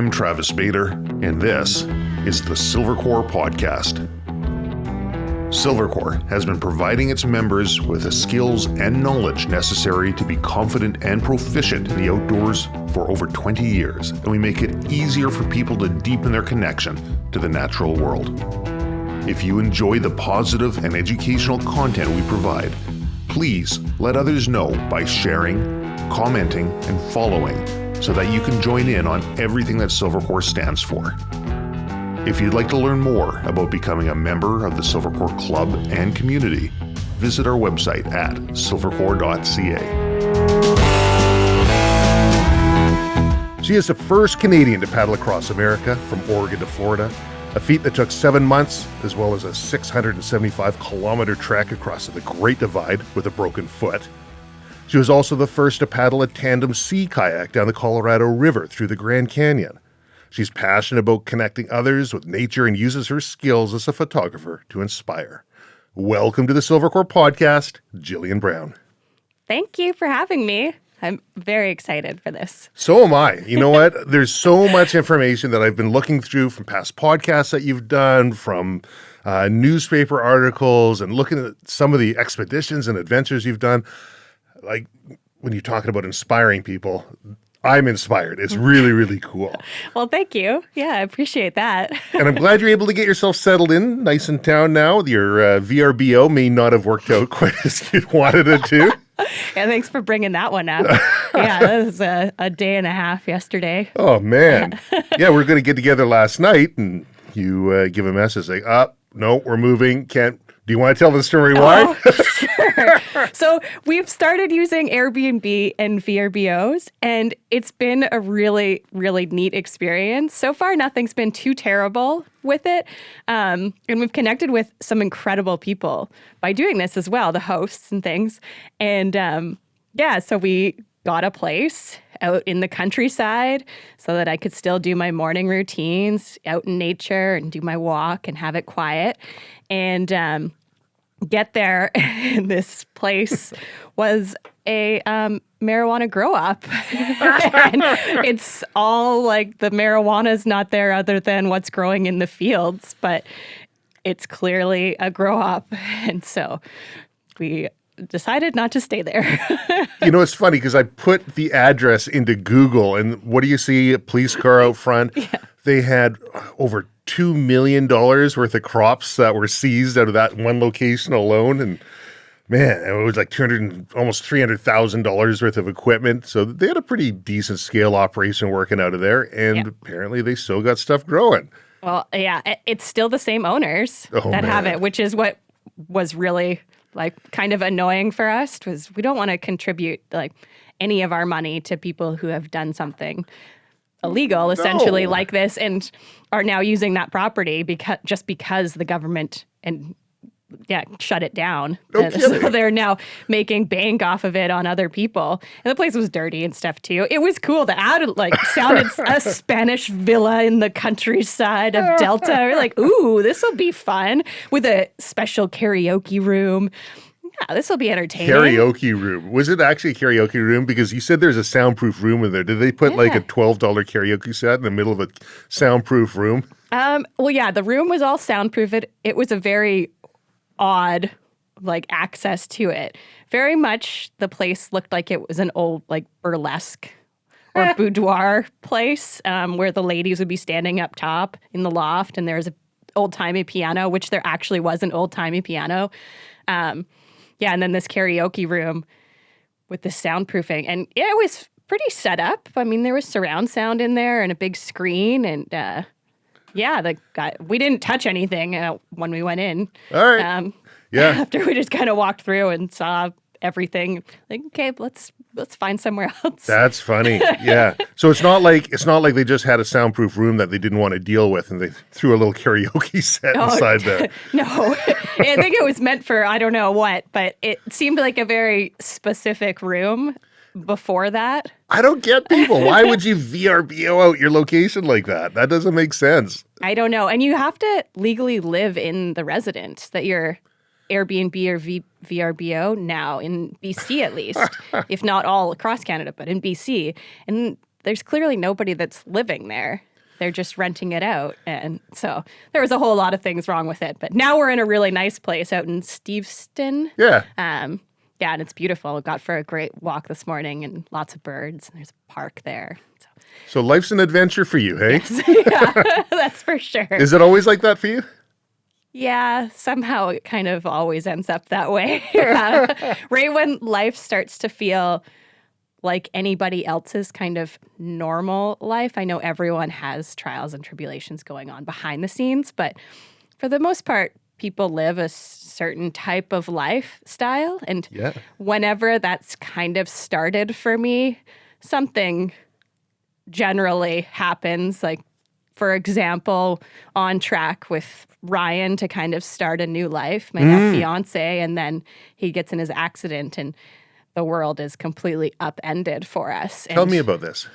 I'm Travis Bader, and this is the Silvercore podcast. Silvercore has been providing its members with the skills and knowledge necessary to be confident and proficient in the outdoors for over 20 years, and we make it easier for people to deepen their connection to the natural world. If you enjoy the positive and educational content we provide, please let others know by sharing, commenting, and following so that you can join in on everything that Silvercore stands for. If you'd like to learn more about becoming a member of the Silvercore Club and community, visit our website at silvercore.ca. She is the first Canadian to paddle across America from Oregon to Florida, a feat that took 7 months, as well as a 675-kilometer trek across the Great Divide with a broken foot. She was also the first to paddle a tandem sea kayak down the Colorado River through the Grand Canyon. She's passionate about connecting others with nature and uses her skills as a photographer to inspire. Welcome to the Silvercore podcast, Jillian Brown. Thank you for having me. I'm very excited for this. So am I. You know what? There's so much information that I've been looking through from past podcasts that you've done, from newspaper articles, and looking at some of the expeditions and adventures you've done. Like when you're talking about inspiring people, I'm inspired. It's really, really cool. Well, thank you. Yeah, I appreciate that. And I'm glad you're able to get yourself settled in, nice in town now. Your VRBO may not have worked out quite as you wanted it to. Yeah, thanks for bringing that one up. Yeah, that was a day and a half yesterday. Oh, man. Yeah, we were going to get together last night, and you give a message like, no, we're moving. Can't. Do you want to tell the story why? Sure. So we've started using Airbnb and VRBOs, and it's been a really, really neat experience. So far, nothing's been too terrible with it. And we've connected with some incredible people by doing this as well, the hosts and things. And so we got a place out in the countryside so that I could still do my morning routines out in nature and do my walk and have it quiet. And get there, and this place was a marijuana grow up. And it's all like the marijuana's not there other than what's growing in the fields, but it's clearly a grow up. And so we decided not to stay there. You know, it's funny because I put the address into Google, and what do you see? A police car out front. Yeah. They had over $2 million worth of crops that were seized out of that one location alone. And man, it was like almost $300,000 worth of equipment. So they had a pretty decent scale operation working out of there. And apparently they still got stuff growing. Well, yeah, it's still the same owners have it, which is what was really like kind of annoying for us, was we don't want to contribute like any of our money to people who have done something illegal, essentially, like this, and are now using that property because the government shut it down. So they're now making bank off of it on other people. And the place was dirty and stuff too. It was cool. The ad sounded a Spanish villa in the countryside of Delta. We're like, ooh, this will be fun, with a special karaoke room. Yeah, this will be entertaining. Karaoke room. Was it actually a karaoke room? Because you said there's a soundproof room in there. Did they put like a $12 karaoke set in the middle of a soundproof room? Well, yeah, the room was all soundproof. It was a very odd access to it. Very much the place looked like it was an old burlesque or boudoir place where the ladies would be standing up top in the loft, and there's an old-timey piano, which there actually was an old-timey piano. And then this karaoke room with the soundproofing. And yeah, it was pretty set up. I mean, there was surround sound in there and a big screen. And we didn't touch anything when we went in. All right. After we just kind of walked through and saw everything, like, okay, let's find somewhere else. That's funny. Yeah. So it's not like they just had a soundproof room that they didn't want to deal with, and they threw a little karaoke set inside there. No, I think it was meant for I don't know what, but it seemed like a very specific room before that. I don't get people. Why would you VRBO out your location like that? That doesn't make sense. I don't know. And you have to legally live in the residence that you're Airbnb or VRBO now, in BC at least, if not all across Canada, but in BC. And there's clearly nobody that's living there. They're just renting it out. And so there was a whole lot of things wrong with it. But now we're in a really nice place out in Steveston. Yeah. Yeah, and it's beautiful. We got for a great walk this morning and lots of birds. And there's a park there. So life's an adventure for you, hey? Yes. Yeah, that's for sure. Is it always like that for you? Yeah, somehow it kind of always ends up that way. Right when life starts to feel like anybody else's kind of normal life. I know everyone has trials and tribulations going on behind the scenes, but for the most part, people live a certain type of lifestyle. And whenever that's kind of started for me, something generally happens. Like, for example, on track with Ryan to kind of start a new life, my now fiance, and then he gets in his accident and the world is completely upended for us. Tell me about this.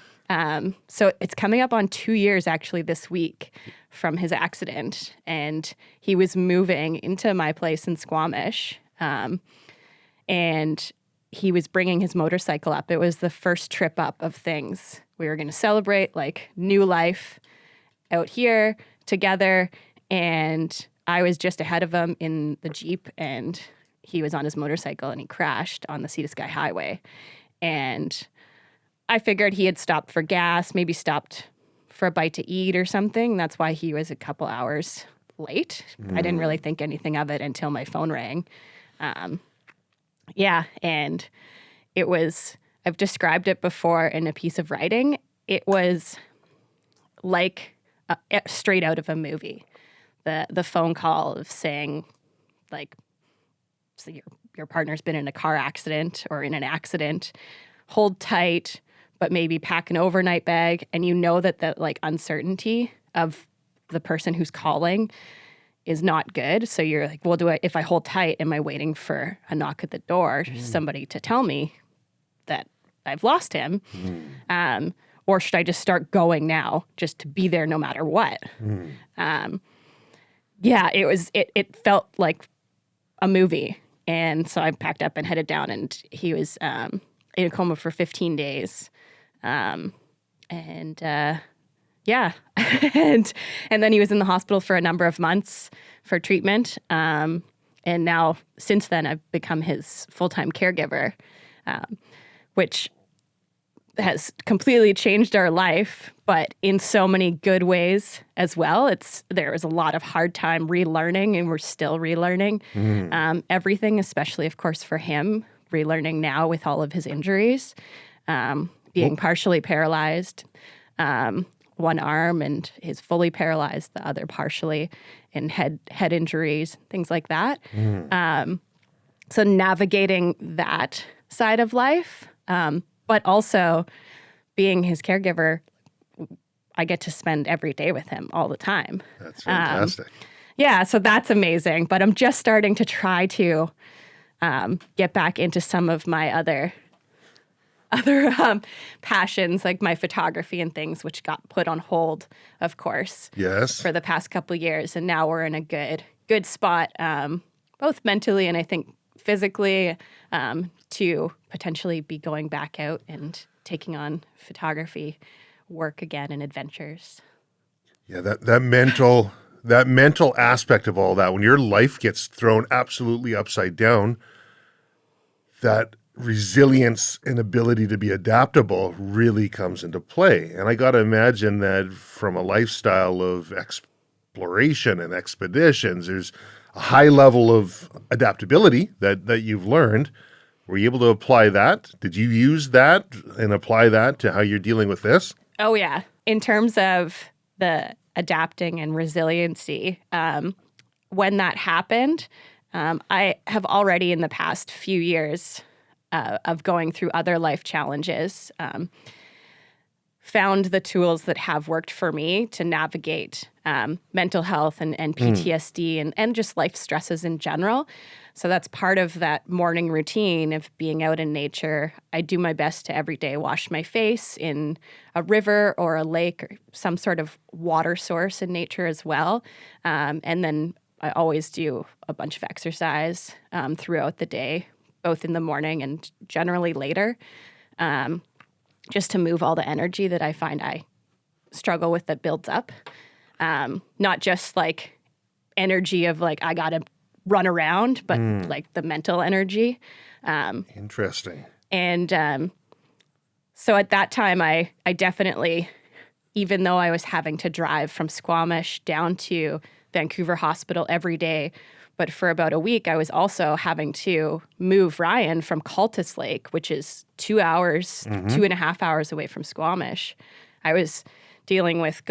So it's coming up on 2 years actually this week from his accident, and he was moving into my place in Squamish, and he was bringing his motorcycle up. It was the first trip up of things. We were going to celebrate like new life out here together, and I was just ahead of him in the Jeep, and he was on his motorcycle and he crashed on the Sea to Sky Highway. And I figured he had stopped for gas, maybe stopped for a bite to eat or something. That's why he was a couple hours late. I didn't really think anything of it until my phone rang. And it was, I've described it before in a piece of writing. It was like straight out of a movie. The phone call of saying, like, so your partner's been in a car accident or in an accident, hold tight, but maybe pack an overnight bag. And you know that the like uncertainty of the person who's calling is not good. So you're like, well, if I hold tight, am I waiting for a knock at the door, somebody to tell me that I've lost him? Or should I just start going now just to be there no matter what? It felt like a movie. And so I packed up and headed down, and he was in a coma for 15 days. and then he was in the hospital for a number of months for treatment. And now, since then, I've become his full-time caregiver, which has completely changed our life, but in so many good ways as well. There was a lot of hard time relearning, and we're still relearning everything, especially, of course, for him, relearning now with all of his injuries, being partially paralyzed, one arm, and he's fully paralyzed, the other partially, and head injuries, things like that. So navigating that side of life, but also being his caregiver, I get to spend every day with him all the time. That's fantastic. So that's amazing. But I'm just starting to try to get back into some of my other passions, like my photography and things, which got put on hold, of course, for the past couple of years. And now we're in a good spot, both mentally and I think physically, to potentially be going back out and taking on photography work again and adventures. Yeah, that mental aspect of all that, when your life gets thrown absolutely upside down, that resilience and ability to be adaptable really comes into play. And I got to imagine that from a lifestyle of exploration and expeditions, there's a high level of adaptability that you've learned. Were you able to apply that? Did you use that and apply that to how you're dealing with this? Oh, yeah. In terms of the adapting and resiliency, when that happened, I have already in the past few years of going through other life challenges, found the tools that have worked for me to navigate mental health and PTSD and just life stresses in general. So that's part of that morning routine of being out in nature. I do my best to every day wash my face in a river or a lake or some sort of water source in nature as well. And then I always do a bunch of exercise throughout the day, both in the morning and generally later, just to move all the energy that I find I struggle with that builds up. Not just like energy of like, I got to run around, but like the mental energy. Interesting. And so at that time, I definitely, even though I was having to drive from Squamish down to Vancouver Hospital every day, but for about a week, I was also having to move Ryan from Cultus Lake, which is 2 hours, 2.5 hours away from Squamish. I was dealing with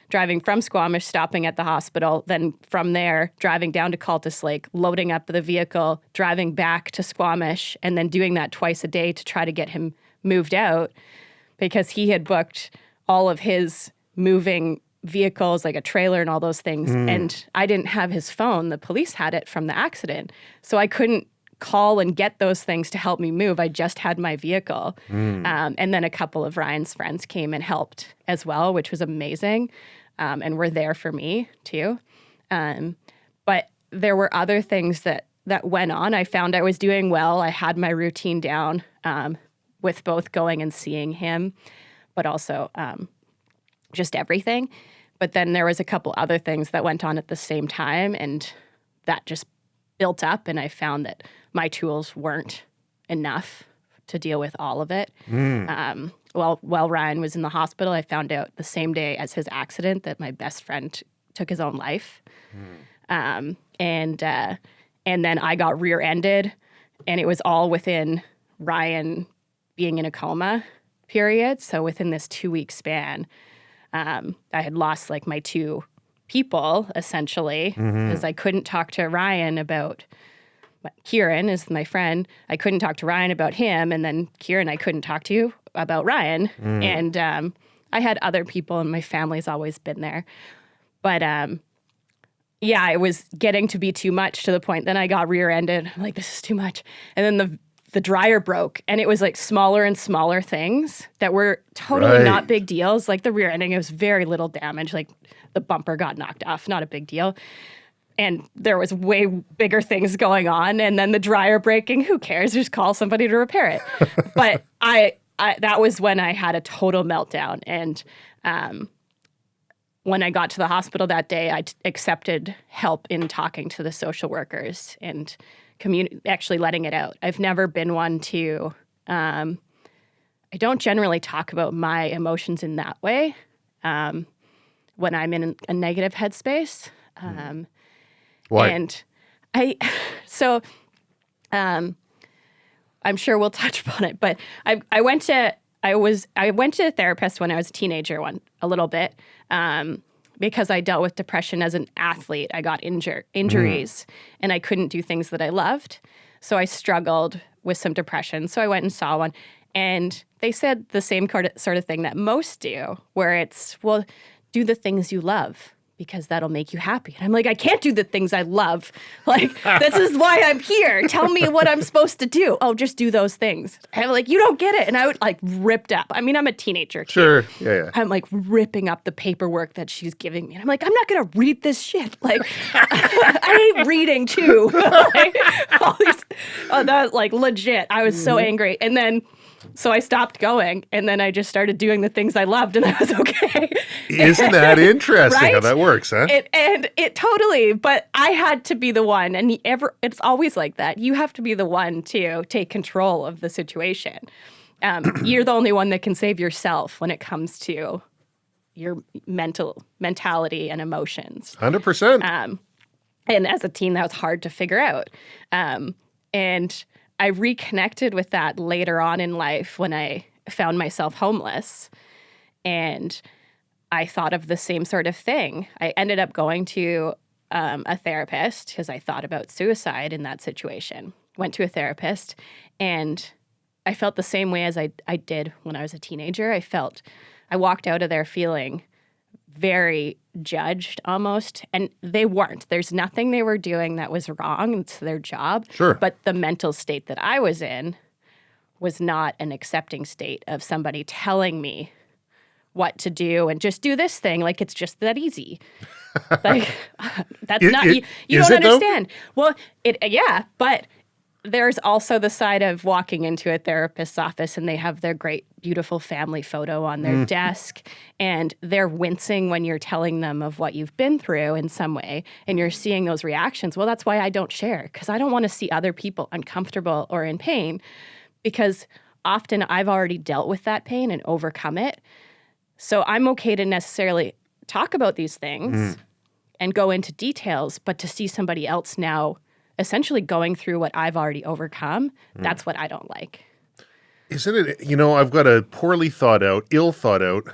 driving from Squamish, stopping at the hospital, then from there, driving down to Cultus Lake, loading up the vehicle, driving back to Squamish, and then doing that twice a day to try to get him moved out because he had booked all of his moving vehicles, like a trailer and all those things. And I didn't have his phone. The police had it from the accident. So I couldn't call and get those things to help me move. I just had my vehicle. And then a couple of Ryan's friends came and helped as well, which was amazing. And were there for me too. But there were other things that went on. I found I was doing well. I had my routine down with both going and seeing him, but also just everything. But then there was a couple other things that went on at the same time, and that just built up, and I found that my tools weren't enough to deal with all of it. While Ryan was in the hospital, I found out the same day as his accident that my best friend took his own life. And then I got rear-ended, and it was all within Ryan being in a coma period. So within this 2-week span, I had lost like my 2 people essentially because I couldn't talk to Ryan about Kieran is my friend. I couldn't talk to Ryan about him, and then Kieran I couldn't talk to about Ryan. And I had other people, and my family's always been there. But yeah, it was getting to be too much to the point. Then I got rear-ended. I'm like, this is too much. And then the dryer broke, and it was like smaller and smaller things that were totally not big deals. Like the rear ending, it was very little damage. Like the bumper got knocked off, not a big deal. And there was way bigger things going on. And then the dryer breaking, who cares? Just call somebody to repair it. But I that was when I had a total meltdown. And when I got to the hospital that day, I accepted help in talking to the social workers and actually letting it out. I've never been one to, I don't generally talk about my emotions in that way when I'm in a negative headspace. Why? And I'm sure we'll touch upon it, but I went to a therapist when I was a teenager a little bit, because I dealt with depression as an athlete. I got injuries and I couldn't do things that I loved. So I struggled with some depression. So I went and saw one, and they said the same sort of thing that most do, where it's, well, do the things you love because that'll make you happy. And I'm like, I can't do the things I love. Like, this is why I'm here. Tell me what I'm supposed to do. Oh, just do those things. I'm like, you don't get it. And I would like ripped up. I mean, I'm a teenager too. Sure. Yeah. I'm like ripping up the paperwork that she's giving me. And I'm like, I'm not going to read this shit. Like, I hate reading too. Like, all these, that like legit. I was so angry. And then, so I stopped going, and then I just started doing the things I loved, and I was okay. Isn't that interesting right? how that works, huh? It totally, but I had to be the one, and it's always like that. You have to be the one to take control of the situation. You're the only one that can save yourself when it comes to your mentality and emotions. 100%. And as a teen, that was hard to figure out. And I reconnected with that later on in life when I found myself homeless, and I thought of the same sort of thing. I ended up going to a therapist because I thought about suicide in that situation. Went to a therapist, and I felt the same way as I did when I was a teenager. I walked out of there feeling very judged almost, and they weren't. There's nothing they were doing that was wrong. It's their job. Sure. But the mental state that I was in was not an accepting state of somebody telling me what to do and just do this thing like it's just that easy. Like, that's not, you don't understand. Well, yeah, but there's also the side of walking into a therapist's office and they have their great, beautiful family photo on their desk, and they're wincing when you're telling them of what you've been through in some way, and you're seeing those reactions. Well, that's why I don't share, because I don't want to see other people uncomfortable or in pain, because often I've already dealt with that pain and overcome it. So I'm okay to necessarily talk about these things and go into details, but to see somebody else now essentially going through what I've already overcome, that's what I don't like. Isn't it, I've got a poorly thought out, ill thought out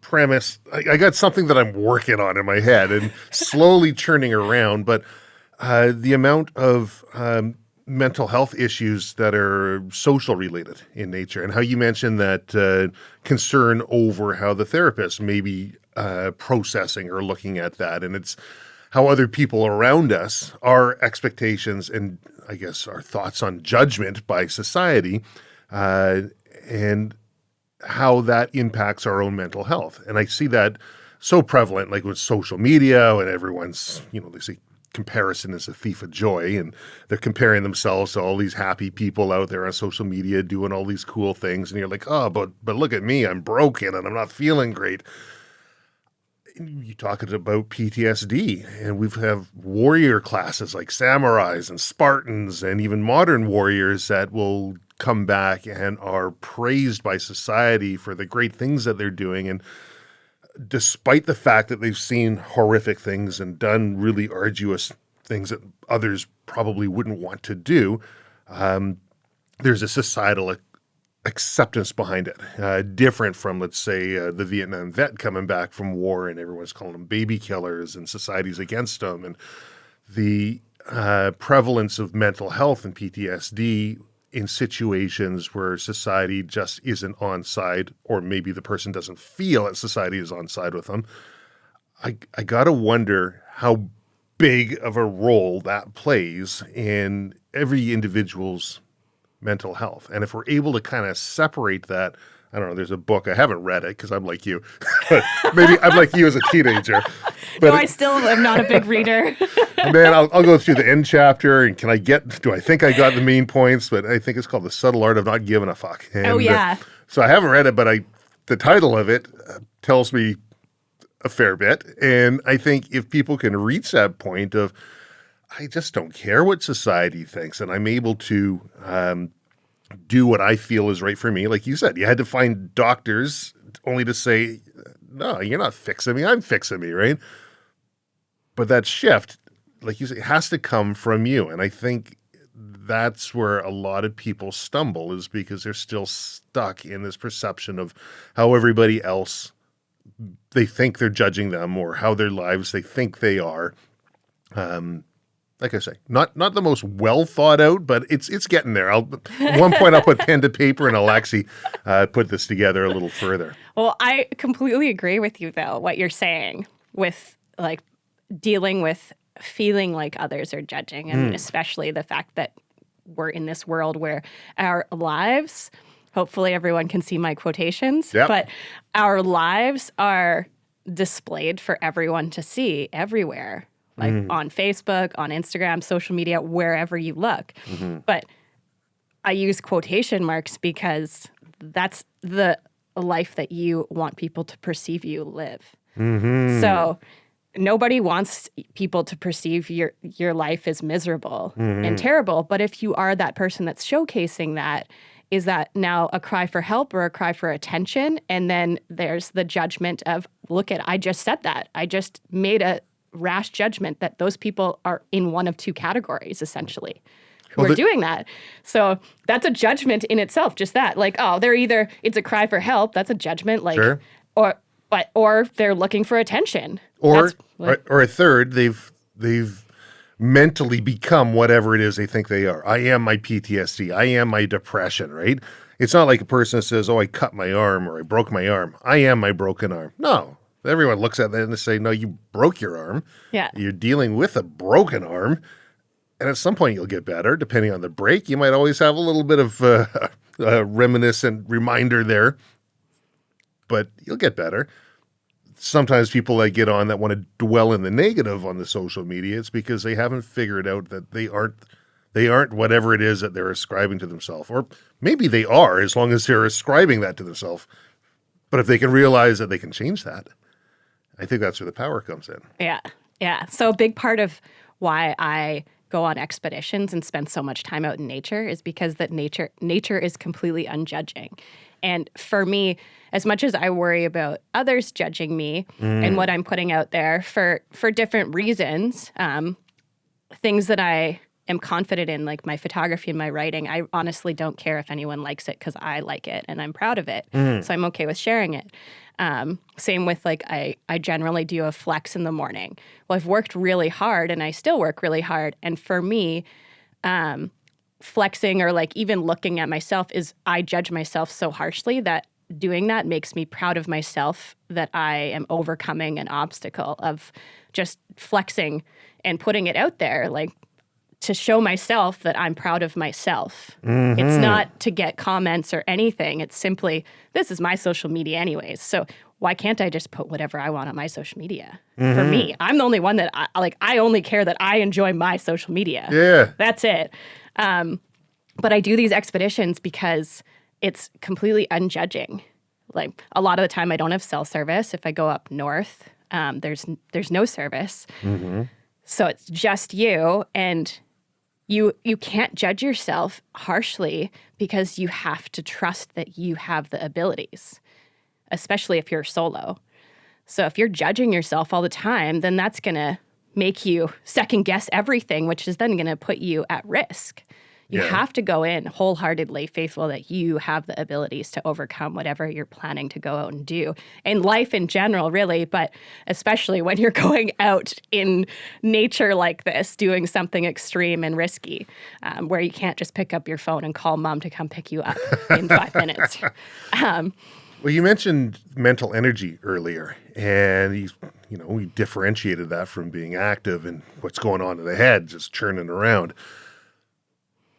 premise. I got something that I'm working on in my head and slowly churning around, but the amount of mental health issues that are social related in nature, and how you mentioned that concern over how the therapist may be processing or looking at that, and it's how other people around us, our expectations and I guess our thoughts on judgment by society, and how that impacts our own mental health. And I see that so prevalent, like with social media, and everyone's, they say comparison is a thief of joy, and they're comparing themselves to all these happy people out there on social media doing all these cool things. And you're like, oh, but look at me, I'm broken and I'm not feeling great. You talk about PTSD, and we have warrior classes like samurais and Spartans and even modern warriors that will come back and are praised by society for the great things that they're doing. And despite the fact that they've seen horrific things and done really arduous things that others probably wouldn't want to do, there's a societal acceptance behind it, different from, let's say, the Vietnam vet coming back from war and everyone's calling them baby killers and society's against them. And the prevalence of mental health and PTSD in situations where society just isn't on side, or maybe the person doesn't feel that society is on side with them. I got to wonder how big of a role that plays in every individual's mental health. And if we're able to kind of separate that, I don't know, there's a book, I haven't read it because I'm like you, but maybe I'm like you as a teenager. But no, I still am not a big reader. Man, I'll go through the end chapter, and do I think I got the main points? But I think it's called The Subtle Art of Not Giving a Fuck. And, so I haven't read it, but the title of it tells me a fair bit. And I think if people can reach that point of, I just don't care what society thinks, and I'm able to do what I feel is right for me. Like you said, you had to find doctors only to say, no, you're not fixing me, I'm fixing me, right? But that shift, like you say, has to come from you. And I think that's where a lot of people stumble, is because they're still stuck in this perception of how everybody else, they think they're judging them, or how their lives they think they are. Like I say, not the most well thought out, but it's getting there. At one point I'll put pen to paper and I'll actually put this together a little further. Well, I completely agree with you, though, what you're saying with like dealing with feeling like others are judging, and especially the fact that we're in this world where our lives, hopefully everyone can see my quotations, but our lives are displayed for everyone to see everywhere. Like on Facebook, on Instagram, social media, wherever you look. But I use quotation marks because that's the life that you want people to perceive you live. So nobody wants people to perceive your life as miserable and terrible. But if you are that person that's showcasing that, is that now a cry for help or a cry for attention? And then there's the judgment of, I just said that. I just made a rash judgment that those people are in one of two categories, essentially, who are doing that. So that's a judgment in itself, just that. Like, oh, it's a cry for help. That's a judgment. Like, or they're looking for attention. Or a third, they've mentally become whatever it is they think they are. I am my PTSD. I am my depression, right? It's not like a person that says, oh, I cut my arm or I broke my arm. I am my broken arm. No. Everyone looks at that and they say, no, you broke your arm. Yeah. You're dealing with a broken arm. And at some point you'll get better. Depending on the break, you might always have a little bit of a reminiscent reminder there. But you'll get better. Sometimes people that get on that want to dwell in the negative on the social media, it's because they haven't figured out that they aren't They aren't whatever it is that they're ascribing to themselves. Or maybe they are, as long as they're ascribing that to themselves. But if they can realize that they can change that, I think that's where the power comes in. Yeah. Yeah. So a big part of why I go on expeditions and spend so much time out in nature is because that nature is completely unjudging. And for me, as much as I worry about others judging me and what I'm putting out there for different reasons, things that I am confident in, like my photography and my writing, I honestly don't care if anyone likes it because I like it and I'm proud of it. So I'm okay with sharing it. Same with like, I generally do a flex in the morning. Well, I've worked really hard and I still work really hard. And for me, flexing or like even looking at myself is I judge myself so harshly that doing that makes me proud of myself that I am overcoming an obstacle of just flexing and putting it out there, like to show myself that I'm proud of myself. It's not to get comments or anything. It's simply, this is my social media anyways. So why can't I just put whatever I want on my social media? For me, I'm the only one that I only care that I enjoy my social media. Yeah. That's it. But I do these expeditions because it's completely unjudging. Like a lot of the time I don't have cell service. If I go up north, there's no service. So it's just you, and you can't judge yourself harshly because you have to trust that you have the abilities, especially if you're solo. So if you're judging yourself all the time, then that's going to make you second guess everything, which is then going to put you at risk. You have to go in wholeheartedly faithful that you have the abilities to overcome whatever you're planning to go out and do. In life in general, really, but especially when you're going out in nature like this, doing something extreme and risky, where you can't just pick up your phone and call mom to come pick you up in 5 minutes. Well, you mentioned mental energy earlier, and we differentiated that from being active and what's going on in the head, just churning around.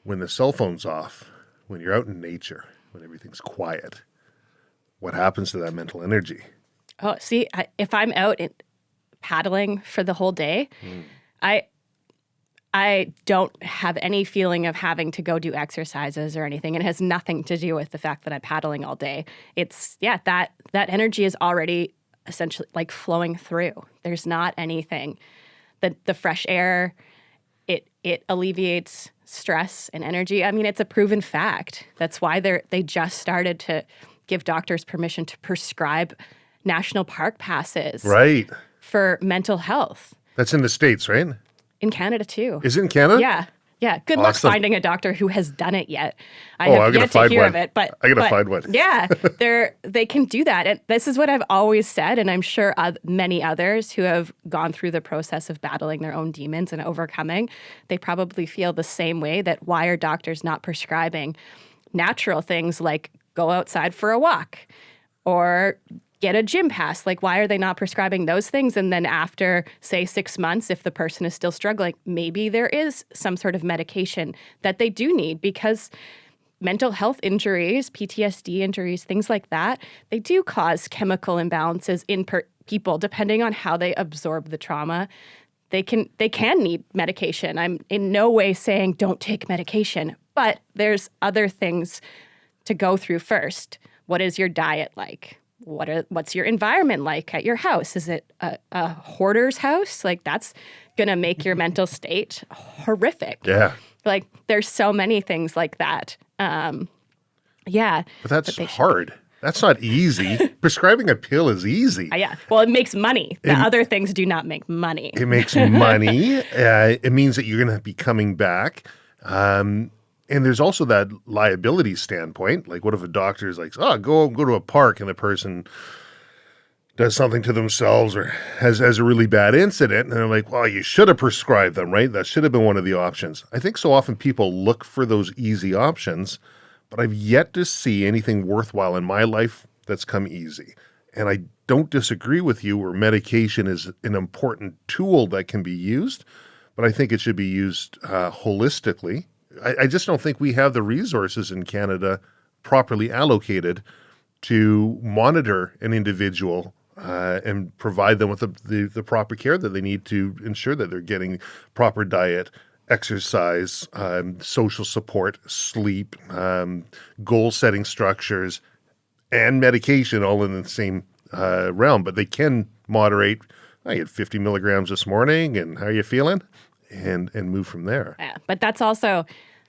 When the cell phone's off, when you're out in nature, when everything's quiet, what happens to that mental energy? Oh, see, if I'm out paddling for the whole day, I don't have any feeling of having to go do exercises or anything. It has nothing to do with the fact that I'm paddling all day. It's, that energy is already essentially like flowing through. There's not anything. The fresh air, it alleviates stress and energy. I mean, it's a proven fact. That's why they just started to give doctors permission to prescribe national park passes for mental health. That's in the States, right? In Canada, too. Is it in Canada? Yeah. Yeah. Good luck finding a doctor who has done it yet. I I'm have yet to hear of it. But I got to find one. Yeah. They can do that. And this is what I've always said, and I'm sure many others who have gone through the process of battling their own demons and overcoming, they probably feel the same way, that why are doctors not prescribing natural things like go outside for a walk or get a gym pass? Like, why are they not prescribing those things? And then after, say, 6 months, if the person is still struggling, maybe there is some sort of medication that they do need, because mental health injuries, PTSD injuries, things like that, they do cause chemical imbalances in people depending on how they absorb the trauma. They can need medication. I'm in no way saying don't take medication, but there's other things to go through first. What is your diet like? What's your environment like at your house? Is it a hoarder's house? Like, that's going to make your mental state horrific. Yeah. Like, there's so many things like that. But that's hard. That's not easy. Prescribing a pill is easy. Yeah. Well, it makes money. The other things do not make money. It makes money. It means that you're going to be coming back. And there's also that liability standpoint. Like, what if a doctor is like, go to a park, and the person does something to themselves or has a really bad incident, and they're like, well, you should have prescribed them, right? That should have been one of the options. I think so often people look for those easy options, but I've yet to see anything worthwhile in my life that's come easy. And I don't disagree with you where medication is an important tool that can be used, but I think it should be used holistically. I just don't think we have the resources in Canada properly allocated to monitor an individual and provide them with the proper care that they need to ensure that they're getting proper diet exercise, social support, sleep, goal-setting structures, and medication all in the same realm. But they can moderate. I had 50 milligrams this morning, and how are you feeling? And move from there. Yeah, but that's also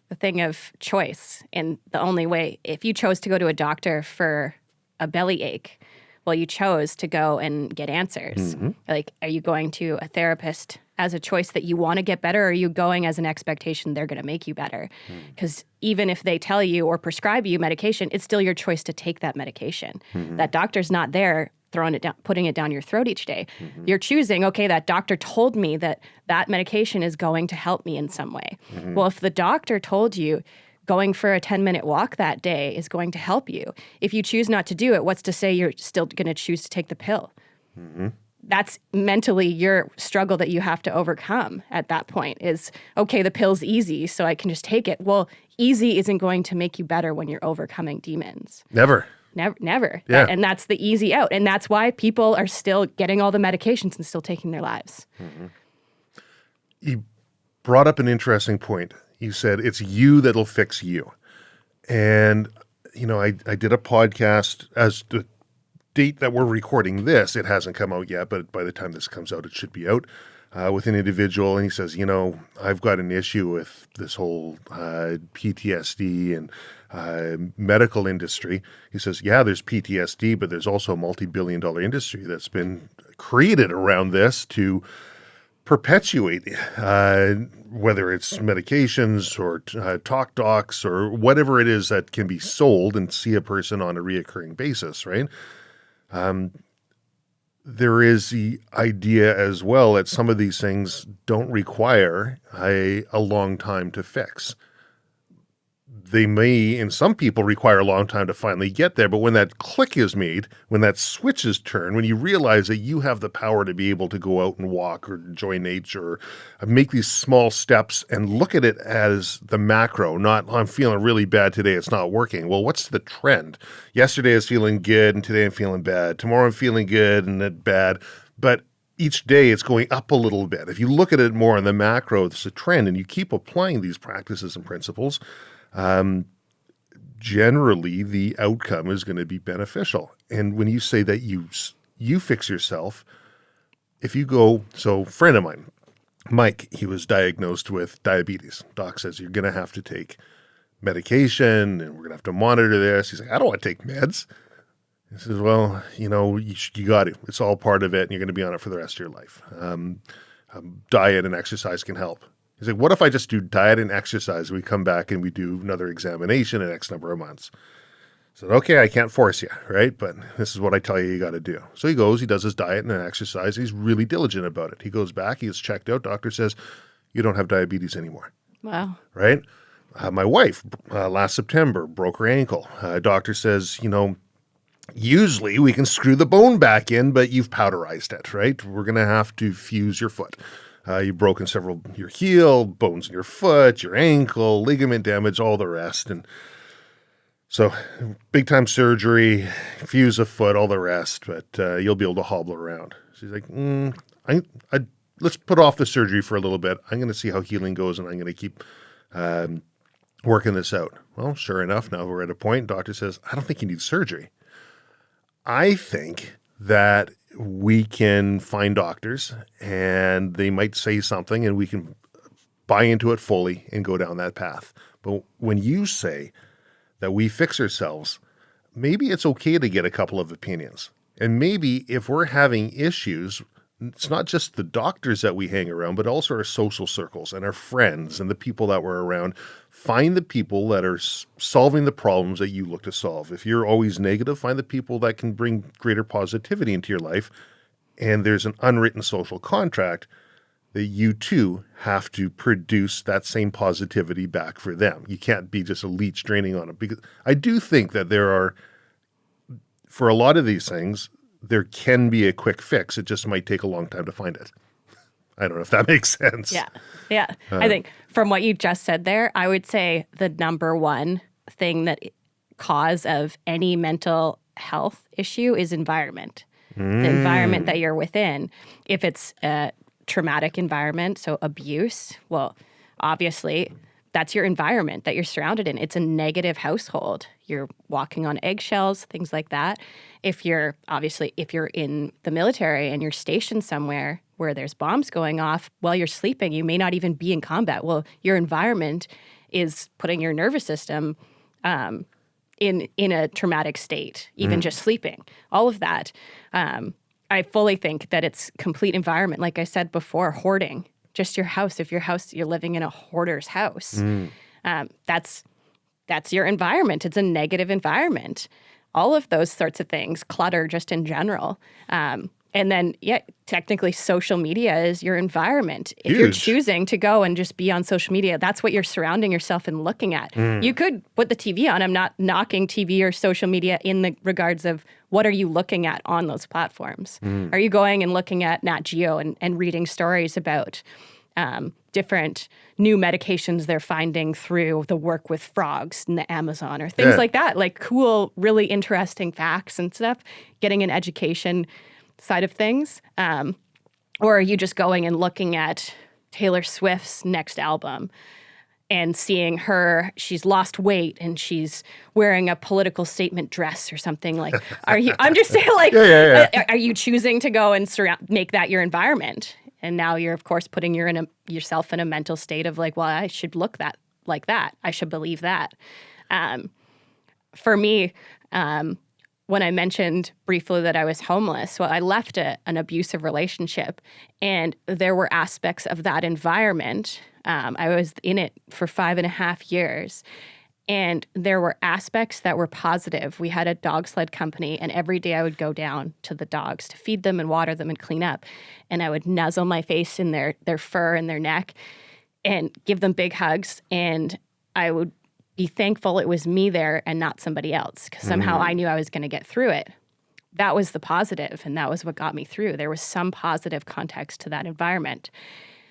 the thing of choice. And the only way, if you chose to go to a doctor for a belly ache, well, you chose to go and get answers. Like, are you going to a therapist as a choice that you want to get better, or are you going as an expectation they're going to make you better? Because even if they tell you or prescribe you medication, it's still your choice to take that medication. That doctor's not there throwing it down, putting it down your throat each day. You're choosing, okay, that doctor told me that that medication is going to help me in some way. Well, if the doctor told you going for a 10-minute walk that day is going to help you, if you choose not to do it, what's to say you're still going to choose to take the pill? That's mentally your struggle that you have to overcome at that point is, okay, the pill's easy, so I can just take it. Well, easy isn't going to make you better when you're overcoming demons. Never. Never. Yeah. And that's the easy out. And that's why people are still getting all the medications and still taking their lives. You brought up an interesting point. You said it's you that'll fix you. And, I did a podcast as the date that we're recording this. It hasn't come out yet, but by the time this comes out, it should be out with an individual. And he says, I've got an issue with this whole PTSD and medical industry. He says, yeah, there's PTSD, but there's also a multi-billion-dollar industry that's been created around this to perpetuate, whether it's medications or talk docs or whatever it is that can be sold and see a person on a reoccurring basis, right? There is the idea as well that some of these things don't require a long time to fix. They may, in some people, require a long time to finally get there, but when that click is made, when that switch is turned, when you realize that you have the power to be able to go out and walk or enjoy nature, or make these small steps and look at it as the macro, not, I'm feeling really bad today, it's not working. Well, what's the trend? Yesterday I was feeling good, and today I'm feeling bad. Tomorrow I'm feeling good and then bad. But each day it's going up a little bit. If you look at it more in the macro, it's a trend, and you keep applying these practices and principles, generally the outcome is going to be beneficial. And when you say that you fix yourself, if you go, so a friend of mine, Mike, he was diagnosed with diabetes. Doc says, you're going to have to take medication and we're going to have to monitor this. He's like, I don't want to take meds. He says, well, you got to. It's all part of it, and you're going to be on it for the rest of your life. Diet and exercise can help. He's like, what if I just do diet and exercise? We come back and we do another examination in X number of months. I said, okay, I can't force you, right? But this is what I tell you got to do. So he goes, he does his diet and exercise. He's really diligent about it. He goes back, he gets checked out. Doctor says, you don't have diabetes anymore. Wow. Right? My wife, last September, broke her ankle. Doctor says, usually we can screw the bone back in, but you've powderized it, right? We're going to have to fuse your foot. You've broken your heel, bones in your foot, your ankle, ligament damage, all the rest. And so big time surgery, fuse a foot, all the rest, but you'll be able to hobble around. She's like, let's put off the surgery for a little bit. I'm going to see how healing goes, and I'm going to keep working this out. Well, sure enough, now we're at a point, doctor says, I don't think you need surgery. I think that we can find doctors and they might say something and we can buy into it fully and go down that path. But when you say that we fix ourselves, maybe it's okay to get a couple of opinions. And maybe if we're having issues, it's not just the doctors that we hang around, but also our social circles and our friends and the people that we're around. Find the people that are solving the problems that you look to solve. If you're always negative, find the people that can bring greater positivity into your life. And there's an unwritten social contract that you too have to produce that same positivity back for them. You can't be just a leech draining on it. Because I do think that there are, for a lot of these things, there can be a quick fix. It just might take a long time to find it. I don't know if that makes sense. Yeah. I think from what you just said there, I would say the number one thing that cause of any mental health issue is environment. The environment that you're within. If it's a traumatic environment, so abuse, well, obviously that's your environment that you're surrounded in. It's a negative household. You're walking on eggshells, things like that. If you're in the military and you're stationed somewhere where there's bombs going off while you're sleeping, you may not even be in combat. Well, your environment is putting your nervous system in a traumatic state, even just sleeping. All of that. I fully think that it's complete environment. Like I said before, hoarding. Just your house. If you're living in a hoarder's house, that's your environment. It's a negative environment. All of those sorts of things, clutter just in general. And then, technically social media is your environment. If you're choosing to go and just be on social media, that's what you're surrounding yourself and looking at. You could put the TV on. I'm not knocking TV or social media in the regards of what are you looking at on those platforms? Are you going and looking at Nat Geo and reading stories about different new medications they're finding through the work with frogs in the Amazon or things like that, like cool, really interesting facts and stuff, getting an education side of things? Or are you just going and looking at Taylor Swift's next album and seeing she's lost weight and she's wearing a political statement dress or something? Like, I'm just saying, like, are you choosing to go and make that your environment? And now you're, of course, putting yourself in a mental state of like, well, I should look like that. I should believe that. For me, when I mentioned briefly that I was homeless, well, I left an abusive relationship, and there were aspects of that environment. I was in it for 5.5 years, and there were aspects that were positive. We had a dog sled company, and every day I would go down to the dogs to feed them and water them and clean up, and I would nuzzle my face in their fur and their neck and give them big hugs, and I would be thankful it was me there and not somebody else, because somehow I knew I was going to get through it. That was the positive, and that was what got me through. There was some positive context to that environment.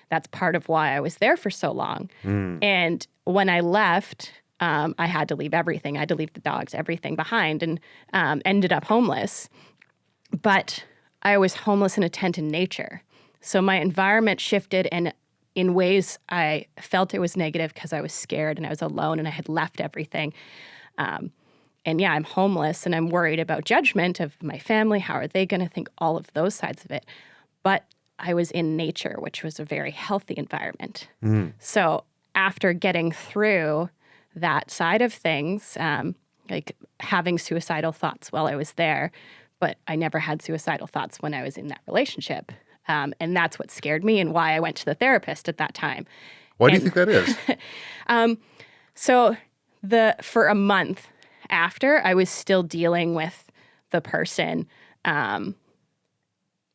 That's part of why I was there for so long. And when I left, I had to leave everything. I had to leave the dogs, everything behind, and ended up homeless. But I was homeless in a tent in nature. So my environment shifted, and in ways I felt it was negative because I was scared and I was alone and I had left everything. And I'm homeless and I'm worried about judgment of my family. How are they going to think? All of those sides of it. But I was in nature, which was a very healthy environment. So after getting through that side of things, like having suicidal thoughts while I was there, but I never had suicidal thoughts when I was in that relationship. And that's what scared me and why I went to the therapist at that time. Why do you think that is? So for a month after, I was still dealing with the person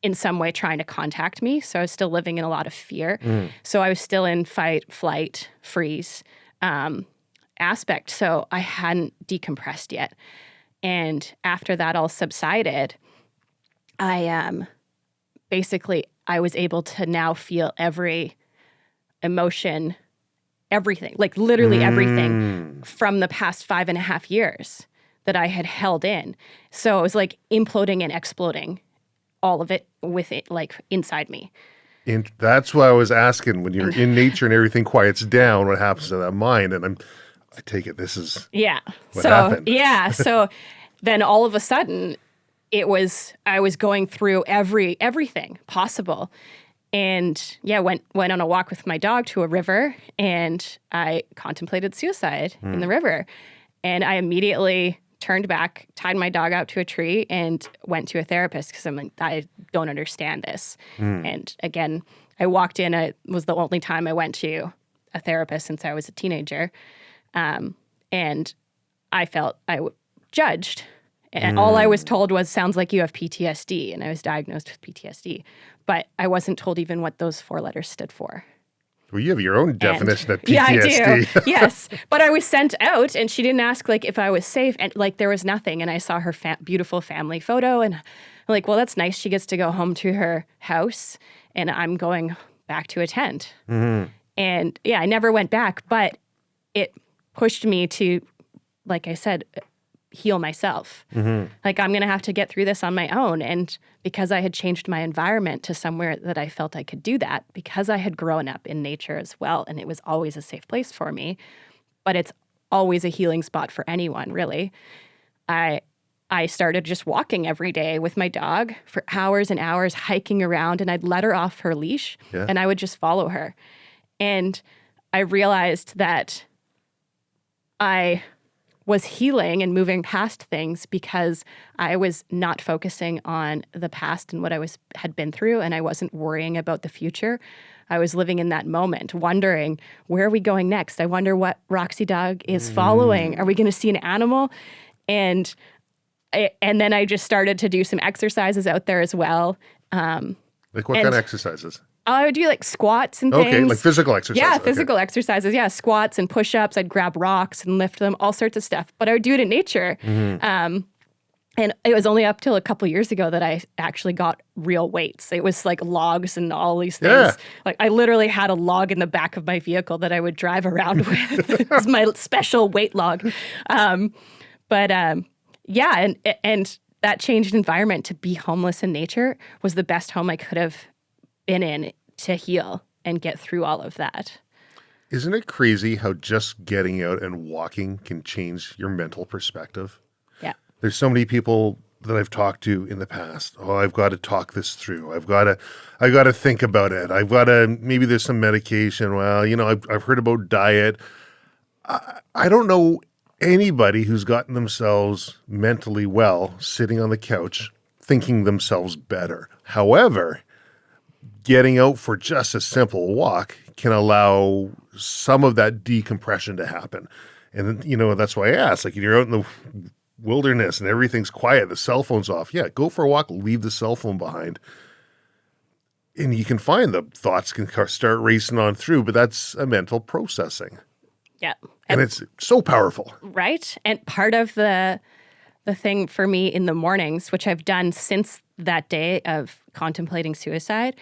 in some way trying to contact me. So I was still living in a lot of fear. So I was still in fight, flight, freeze aspect. So I hadn't decompressed yet. And after that all subsided, I was able to now feel every emotion, everything, like literally everything from the past 5.5 years that I had held in. So it was like imploding and exploding, all of it with it like inside me. And that's why I was asking, when you're in nature and everything quiets down, what happens to that mind? And I take it this is what happened. So then all of a sudden, I was going through everything possible, and went on a walk with my dog to a river, and I contemplated suicide in the river, and I immediately turned back, tied my dog out to a tree, and went to a therapist because I'm like, I don't understand this. And again, I walked in. It was the only time I went to a therapist since I was a teenager, and I felt judged. And all I was told was, sounds like you have PTSD. And I was diagnosed with PTSD. But I wasn't told even what those 4 letters stood for. Well, you have your own definition of PTSD. Yeah, I do. Yes. But I was sent out, and she didn't ask like if I was safe. And like there was nothing. And I saw her beautiful family photo. And I'm like, well, that's nice. She gets to go home to her house. And I'm going back to a tent. And I never went back. But it pushed me to, like I said, heal myself. Like, I'm going to have to get through this on my own. And because I had changed my environment to somewhere that I felt I could do that, because I had grown up in nature as well, and it was always a safe place for me, but it's always a healing spot for anyone, really. I started just walking every day with my dog for hours and hours, hiking around, and I'd let her off her leash and I would just follow her. And I realized that I was healing and moving past things because I was not focusing on the past and what I had been through, and I wasn't worrying about the future. I was living in that moment, wondering, where are we going next? I wonder what Roxy dog is following. Are we going to see an animal? And then I just started to do some exercises out there as well. Like what kind of exercises? I would do like squats and things. Okay, like physical exercises. Yeah, physical exercises. Yeah, squats and push-ups. I'd grab rocks and lift them, all sorts of stuff. But I would do it in nature. And it was only up till a couple years ago that I actually got real weights. It was like logs and all these things. Yeah. Like, I literally had a log in the back of my vehicle that I would drive around with. It was my special weight log. Yeah, and that changed environment to be homeless in nature was the best home I could have been in to heal and get through all of that. Isn't it crazy how just getting out and walking can change your mental perspective? Yeah. There's so many people that I've talked to in the past. Oh, I've got to talk this through. I've got to think about it. Maybe there's some medication. Well, I've heard about diet. I don't know anybody who's gotten themselves mentally well sitting on the couch thinking themselves better. However, getting out for just a simple walk can allow some of that decompression to happen. And, that's why I asked, like, you're out in the wilderness and everything's quiet, the cell phone's off. Yeah, go for a walk, leave the cell phone behind. And you can find the thoughts can start racing on through, but that's a mental processing. Yeah. And it's so powerful. Right. And part of the thing for me in the mornings, which I've done since that day of contemplating suicide,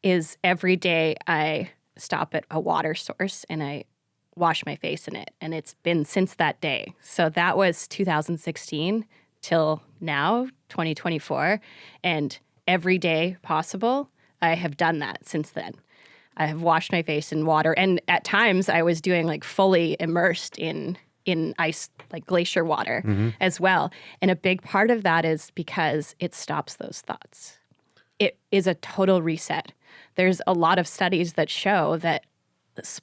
is every day I stop at a water source and I wash my face in it. And it's been since that day. So that was 2016 till now, 2024. And every day possible, I have done that since then. I have washed my face in water. And at times I was doing like fully immersed in ice, like glacier water as well. And a big part of that is because it stops those thoughts. It is a total reset. There's a lot of studies that show that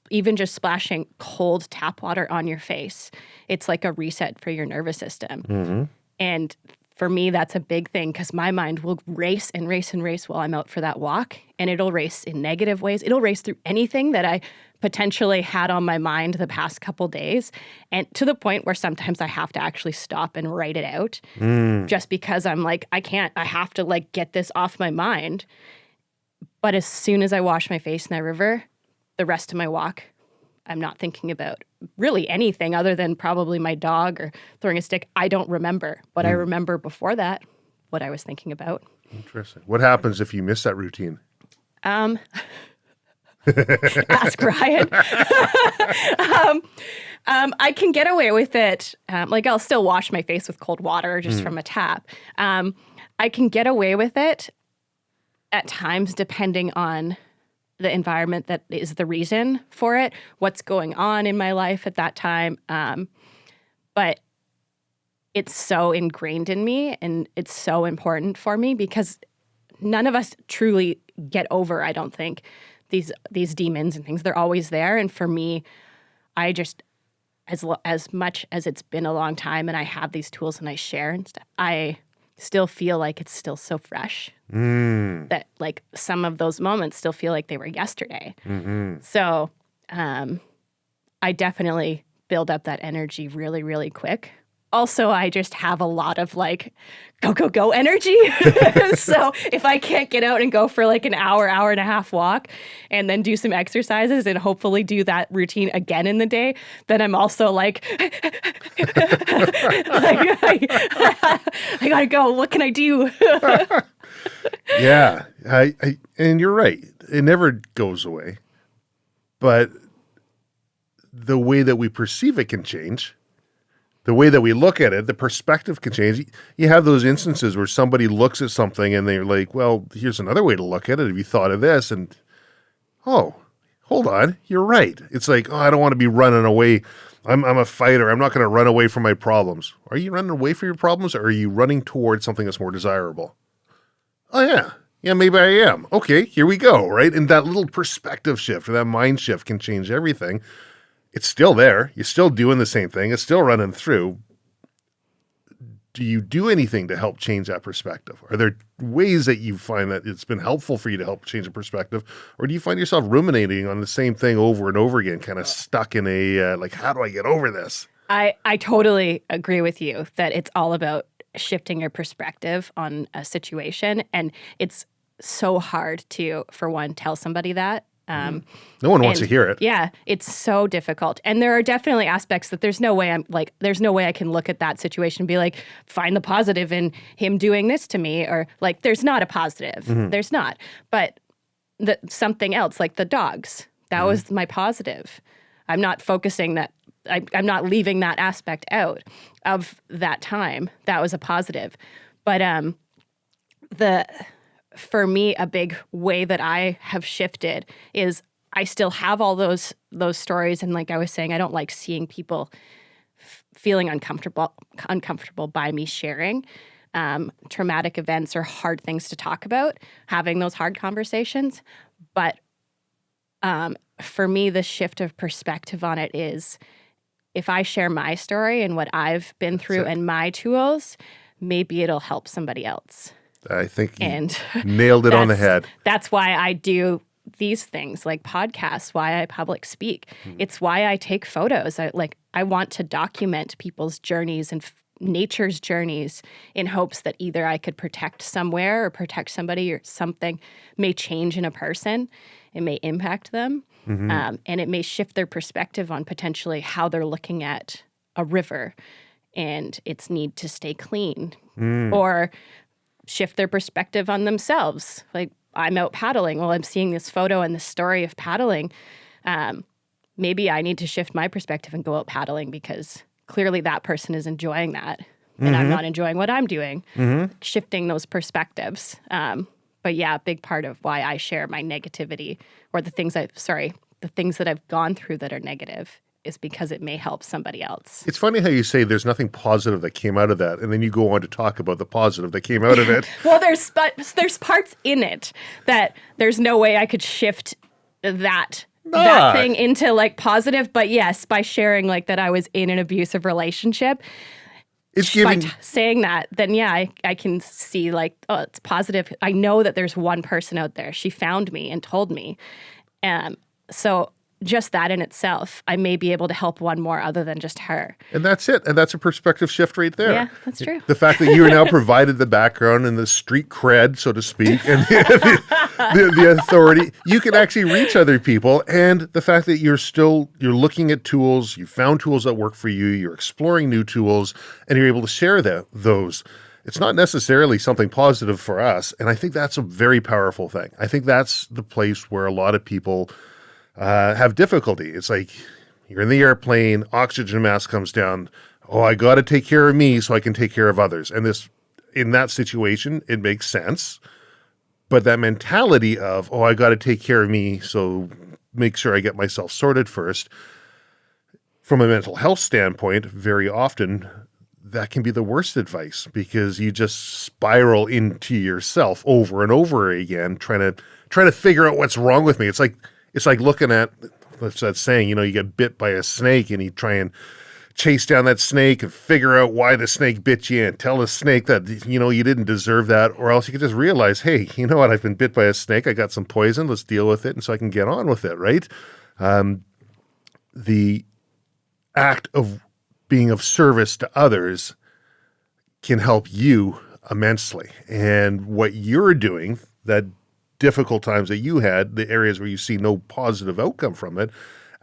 even just splashing cold tap water on your face, it's like a reset for your nervous system. And for me, that's a big thing because my mind will race and race and race while I'm out for that walk. And it'll race in negative ways. It'll race through anything that I potentially had on my mind the past couple days. And to the point where sometimes I have to actually stop and write it out just because I'm like, I have to like get this off my mind. But as soon as I wash my face in that river, the rest of my walk, I'm not thinking about really anything other than probably my dog or throwing a stick. I don't remember, but I remember before that what I was thinking about. Interesting. What happens if you miss that routine? Ask Ryan. I can get away with it. Like, I'll still wash my face with cold water just from a tap. I can get away with it at times depending on the environment that is the reason for it, what's going on in my life at that time. But it's so ingrained in me and it's so important for me because none of us truly get over, I don't think, these demons and things. They're always there. And for me, I just, as much as it's been a long time and I have these tools and I share and stuff, I still feel like it's still so fresh that like some of those moments still feel like they were yesterday. So I definitely build up that energy really, really quick. Also, I just have a lot of like go energy. So if I can't get out and go for like an hour and a half walk and then do some exercises and hopefully do that routine again in the day, then I'm also like, I gotta go. What can I do? Yeah. And you're right. It never goes away. But the way that we perceive it can change. the way that we look at it, the perspective can change. You have those instances where somebody looks at something and they're like, well, here's another way to look at it. Have you thought of this? And, oh, hold on, you're right. It's like, oh, I don't want to be running away. I'm a fighter. I'm not going to run away from my problems. Are you running away from your problems, or are you running towards something that's more desirable? Oh, yeah. Yeah, maybe I am. Okay, here we go, right? And that little perspective shift or that mind shift can change everything. It's still there. You're still doing the same thing. It's still running through. Do you do anything to help change that perspective? Are there ways that you find that it's been helpful for you to help change the perspective? Or do you find yourself ruminating on the same thing over and over again, kind of stuck in a, like, how do I get over this? I totally agree with you that it's all about shifting your perspective on a situation. And it's so hard to, for one, tell somebody that. No one wants to hear it. Yeah, it's so difficult. And there are definitely aspects that there's no way I can look at that situation and be like, find the positive in him doing this to me, or like, there's not a positive. There's not. But something else, like the dogs, that was my positive. I'm not focusing that, I'm not leaving that aspect out of that time. That was a positive. But for me, a big way that I have shifted is I still have all those stories. And like I was saying, I don't like seeing people feeling uncomfortable by me sharing traumatic events or hard things to talk about, having those hard conversations. But for me, the shift of perspective on it is, if I share my story and what I've been through and my tools, maybe it'll help somebody else. I think you nailed it on the head. That's why I do these things like podcasts, why I public speak. It's why I take photos. I want to document people's journeys and nature's journeys in hopes that either I could protect somewhere or protect somebody, or something may change in a person. It may impact them. And it may shift their perspective on potentially how they're looking at a river and its need to stay clean, or shift their perspective on themselves. Like, I'm out paddling. Well, I'm seeing this photo and this story of paddling. Maybe I need to shift my perspective and go out paddling, because clearly that person is enjoying that and I'm not enjoying what I'm doing. Shifting those perspectives. But yeah, a big part of why I share my negativity, or the things that I've gone through that are negative, is because it may help somebody else. It's funny how you say there's nothing positive that came out of that, and then you go on to talk about the positive that came out of it. Well, there's parts in it that there's no way I could shift that thing into like positive. But yes, by sharing like that I was in an abusive relationship, it's giving saying that, then yeah, I can see like, oh, it's positive. I know that there's one person out there. She found me and told me. So just that in itself, I may be able to help one more other than just her. And that's it. And that's a perspective shift right there. Yeah, that's true. The fact that you are now provided the background and the street cred, so to speak, and the authority, you can actually reach other people. And the fact that you're looking at tools, you found tools that work for you, you're exploring new tools, and you're able to share those. It's not necessarily something positive for us. And I think that's a very powerful thing. I think that's the place where a lot of people have difficulty. It's like, you're in the airplane, oxygen mask comes down. Oh, I got to take care of me so I can take care of others. And in that situation, it makes sense. But that mentality of, oh, I got to take care of me, so make sure I get myself sorted first. From a mental health standpoint, very often that can be the worst advice, because you just spiral into yourself over and over again, trying to figure out what's wrong with me. It's like looking at, what's that saying, you get bit by a snake and you try and chase down that snake and figure out why the snake bit you and tell the snake that, you didn't deserve that, or else you could just realize, hey, you know what, I've been bit by a snake, I got some poison, let's deal with it, and so I can get on with it, right? The act of being of service to others can help you immensely. And what you're doing, that difficult times that you had, the areas where you see no positive outcome from it,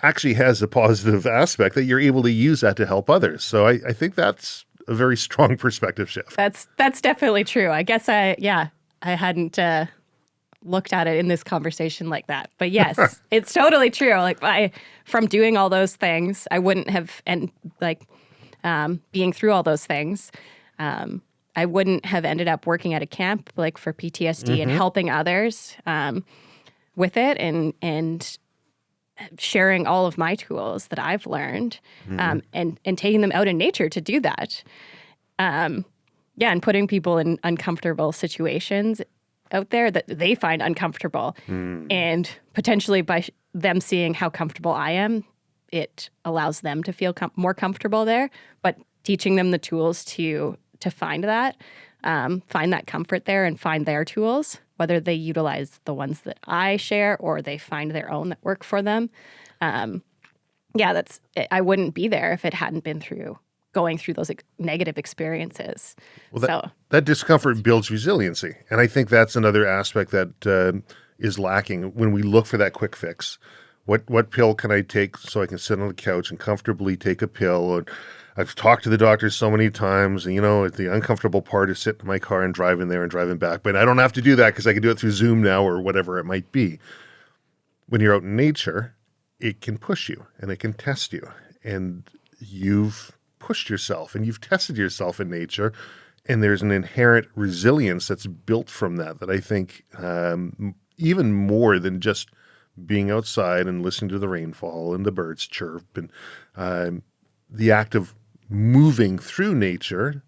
actually has a positive aspect that you're able to use that to help others. So I think that's a very strong perspective shift. That's definitely true. I guess I hadn't looked at it in this conversation like that. But yes, it's totally true. Like from doing all those things, I wouldn't have, and like being through all those things. I wouldn't have ended up working at a camp like for PTSD and helping others with it and sharing all of my tools that I've learned and taking them out in nature to do that. And putting people in uncomfortable situations out there that they find uncomfortable. And potentially by them seeing how comfortable I am, it allows them to feel more comfortable there. But teaching them the tools to find that comfort there and find their tools, whether they utilize the ones that I share or they find their own that work for them. I wouldn't be there if it hadn't been through going through those negative experiences. Well, that discomfort builds resiliency. And I think that's another aspect that is lacking when we look for that quick fix. What pill can I take so I can sit on the couch and comfortably take a pill? And I've talked to the doctor so many times, and the uncomfortable part is sitting in my car and driving there and driving back. But I don't have to do that because I can do it through Zoom now or whatever it might be. When you're out in nature, it can push you and it can test you. And you've pushed yourself and you've tested yourself in nature. And there's an inherent resilience that's built from that I think even more than just being outside and listening to the rainfall and the birds chirp and the act of moving through nature,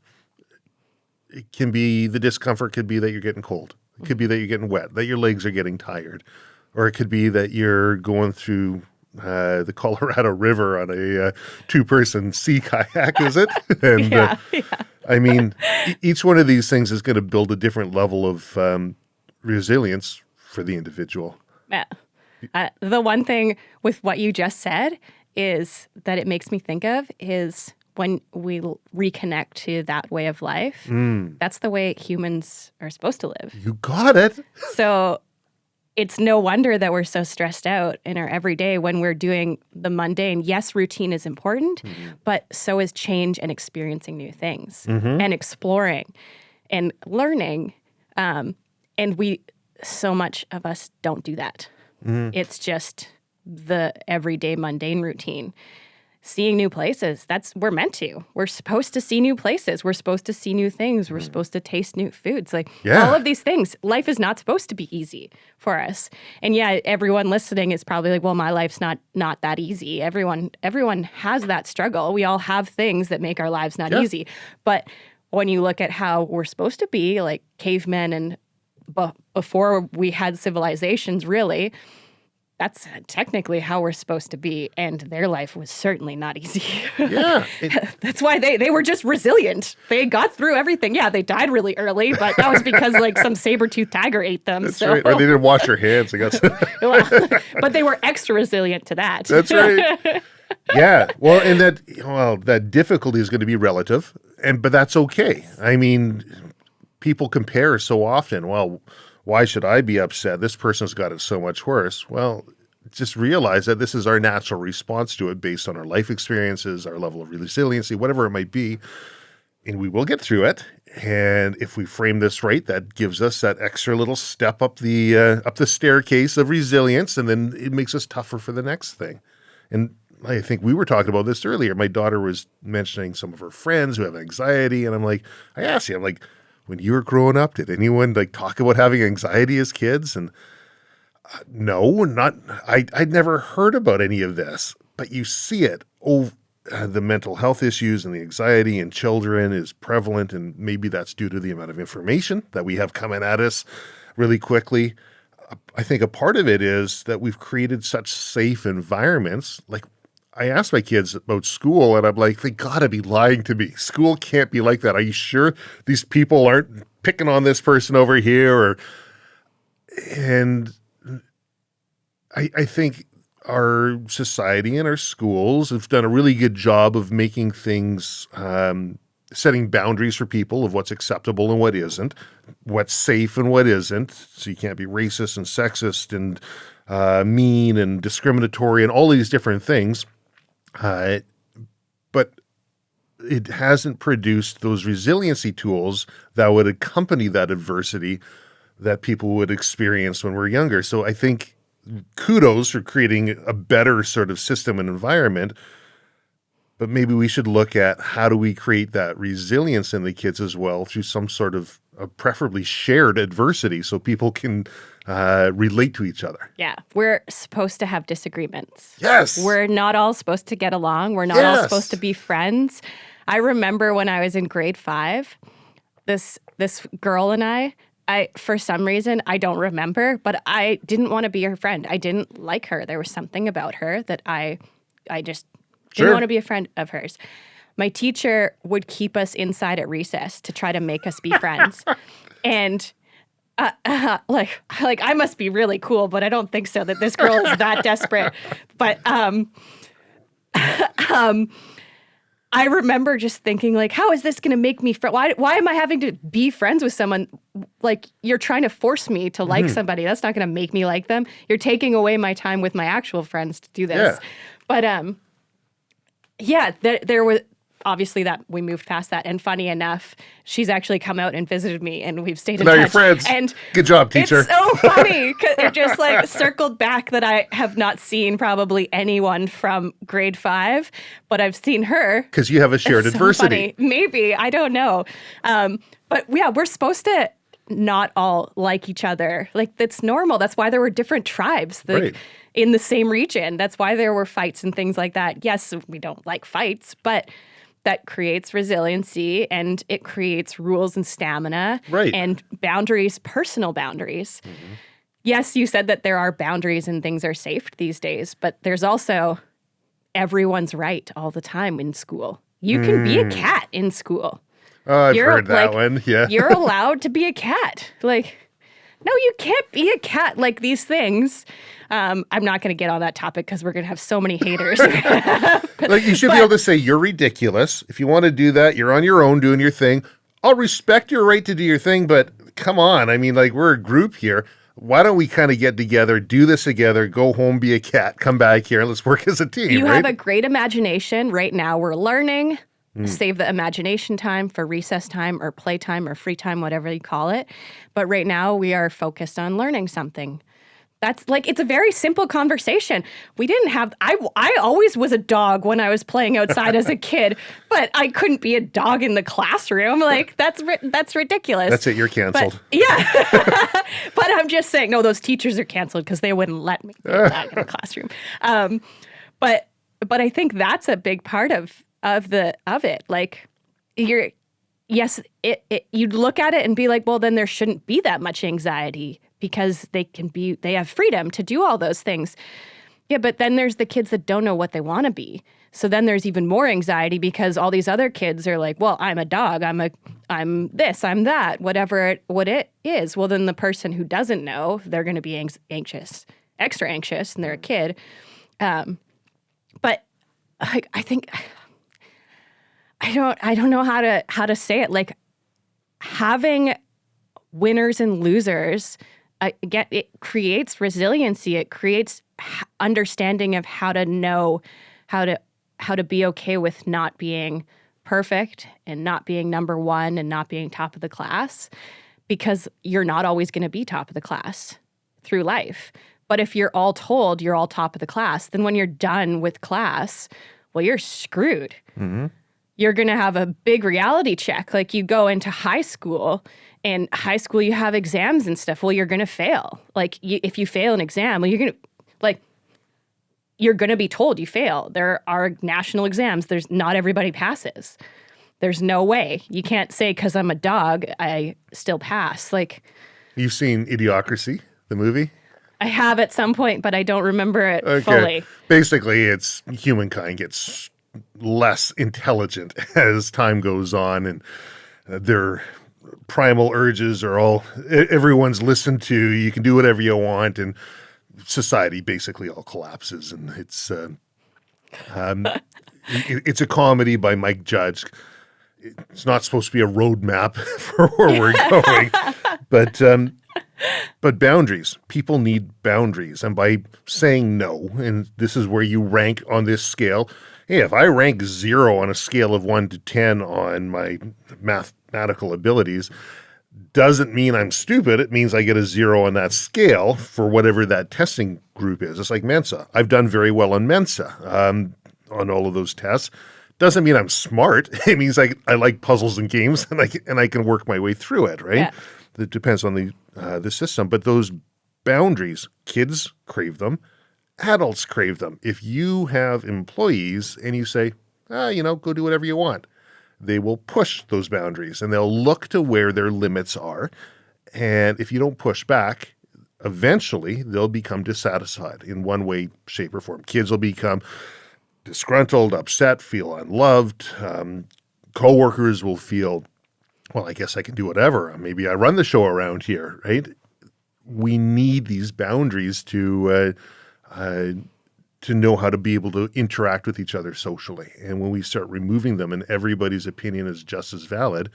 it can be, the discomfort could be that you're getting cold. It could be that you're getting wet, that your legs are getting tired. Or it could be that you're going through the Colorado River on a two-person sea kayak, is it? And I mean, each one of these things is going to build a different level of resilience for the individual. Yeah. The one thing with what you just said is that it makes me think of is when we reconnect to that way of life, that's the way humans are supposed to live. You got it. So it's no wonder that we're so stressed out in our everyday when we're doing the mundane. Yes, routine is important, but so is change and experiencing new things and exploring and learning. And so much of us don't do that. It's just the everyday mundane routine. Seeing new places, we're meant to. We're supposed to see new places. We're supposed to see new things. We're supposed to taste new foods. All of these things. Life is not supposed to be easy for us. And everyone listening is probably like, well, my life's not that easy. Everyone has that struggle. We all have things that make our lives not easy. But when you look at how we're supposed to be, like cavemen and before we had civilizations, really, that's technically how we're supposed to be, and their life was certainly not easy. Yeah. That's why they were just resilient. They got through everything. Yeah, they died really early, but that was because some saber-toothed tiger ate them. That's right. Or they didn't wash their hands. But they were extra resilient to that. That's right. Yeah. Well, and that difficulty is going to be relative, but that's okay. I mean, people compare so often. Well, why should I be upset? This person's got it so much worse. Well, just realize that this is our natural response to it based on our life experiences, our level of resiliency, whatever it might be, and we will get through it. And if we frame this right, that gives us that extra little step up the staircase of resilience, and then it makes us tougher for the next thing. And I think we were talking about this earlier. My daughter was mentioning some of her friends who have anxiety, and I asked you, when you were growing up, did anyone talk about having anxiety as kids? And no, I'd never heard about any of this, but you see it. The mental health issues and the anxiety in children is prevalent, and maybe that's due to the amount of information that we have coming at us really quickly. I think a part of it is that we've created such safe environments. I asked my kids about school, and I'm like, they gotta be lying to me. School can't be like that. Are you sure these people aren't picking on this person over here? And I think our society and our schools have done a really good job of making things, setting boundaries for people of what's acceptable and what isn't, what's safe and what isn't. So you can't be racist and sexist and mean and discriminatory and all these different things. But it hasn't produced those resiliency tools that would accompany that adversity that people would experience when we're younger. So I think kudos for creating a better sort of system and environment. But maybe we should look at how do we create that resilience in the kids as well through some sort of preferably shared adversity so people can relate to each other. Yeah. We're supposed to have disagreements. Yes. We're not all supposed to get along. We're not all supposed to be friends. I remember when I was in grade 5, this girl and I, for some reason, I don't remember, but I didn't want to be her friend. I didn't like her. There was something about her that I just didn't want to be a friend of hers. My teacher would keep us inside at recess to try to make us be friends. And like I must be really cool, but I don't think so that this girl is that desperate. But I remember just thinking, like, how is this going to make me why am I having to be friends with someone? Like, you're trying to force me to like somebody. That's not going to make me like them. You're taking away my time with my actual friends to do this. Yeah. But there was obviously that we moved past that. And funny enough, she's actually come out and visited me, and we've stayed in touch. Now you're friends. And good job, teacher. It's so funny because it just like circled back that I have not seen probably anyone from grade 5, but I've seen her. Because you have a shared It's so adversity. funny. Maybe, I don't know. But yeah, we're supposed to not all like each other. Like, that's normal. That's why there were different tribes in the same region. That's why there were fights and things like that. Yes, we don't like fights, but that creates resiliency, and it creates rules and stamina and boundaries, personal boundaries. Mm-hmm. Yes, you said that there are boundaries and things are safe these days, but there's also everyone's right all the time in school. You can be a cat in school. Oh, I've heard that one. Yeah. You're allowed to be a cat. Like, no, you can't be a cat. Like, these things. I'm not going to get on that topic because we're going to have so many haters. Like, you should be able to say, you're ridiculous. If you want to do that, you're on your own doing your thing. I'll respect your right to do your thing, but come on. I mean, like, we're a group here. Why don't we kind of get together, do this together, go home, be a cat, come back here, and let's work as a team, You have a great imagination. Right now, we're learning. Mm. Save the imagination time for recess time or playtime or free time, whatever you call it. But right now, we are focused on learning something. That's like, it's a very simple conversation. We didn't have, I always was a dog when I was playing outside as a kid, but I couldn't be a dog in the classroom. Like, that's ridiculous. That's it, you're canceled. But, yeah. But I'm just saying, no, those teachers are canceled because they wouldn't let me be a dog in the classroom. But I think that's a big part of it. Like, you'd look at it and be like, well, then there shouldn't be that much anxiety because they have freedom to do all those things. Yeah, but then there's the kids that don't know what they want to be. So then there's even more anxiety because all these other kids are like, well, I'm a dog, I'm this, I'm that, what it is. Well, then the person who doesn't know, they're going to be anxious, extra anxious, and they're a kid. But I think I don't know how to say it. Like, having winners and losers, again, it creates resiliency. It creates understanding of how to know how to be okay with not being perfect and not being number one and not being top of the class, because you're not always going to be top of the class through life. But if you're all told you're all top of the class, then when you're done with class, well, you're screwed. Mm-hmm. You're going to have a big reality check. Like, you go into high school, and high school, you have exams and stuff. Well, you're going to fail. Like, if you fail an exam, well, you're going to be told you fail. There are national exams. Not everybody passes. There's no way. You can't say, because I'm a dog, I still pass. Like, you've seen Idiocracy, the movie? I have at some point, but I don't remember it fully. Basically, it's humankind gets less intelligent as time goes on, and their primal urges are everyone's listened to. You can do whatever you want, and society basically all collapses. And it's a comedy by Mike Judge. It's not supposed to be a roadmap for where we're going, but boundaries. People need boundaries, and by saying no, and this is where you rank on this scale. Hey, if I rank 0 on a scale of 1 to 10 on my mathematical abilities, doesn't mean I'm stupid. It means I get a 0 on that scale for whatever that testing group is. It's like Mensa. I've done very well on Mensa on all of those tests Doesn't mean I'm smart. It means I like puzzles and games, and I can work my way through it, right? Yeah. It depends on the system. But those boundaries, kids crave them, adults crave them. If you have employees and you say, go do whatever you want, they will push those boundaries and they'll look to where their limits are. And if you don't push back, eventually they'll become dissatisfied in one way, shape, or form. Kids will become disgruntled, upset, feel unloved. Coworkers will feel, well, I guess I can do whatever. Maybe I run the show around here, right? We need these boundaries to know how to be able to interact with each other socially. And when we start removing them and everybody's opinion is just as valid,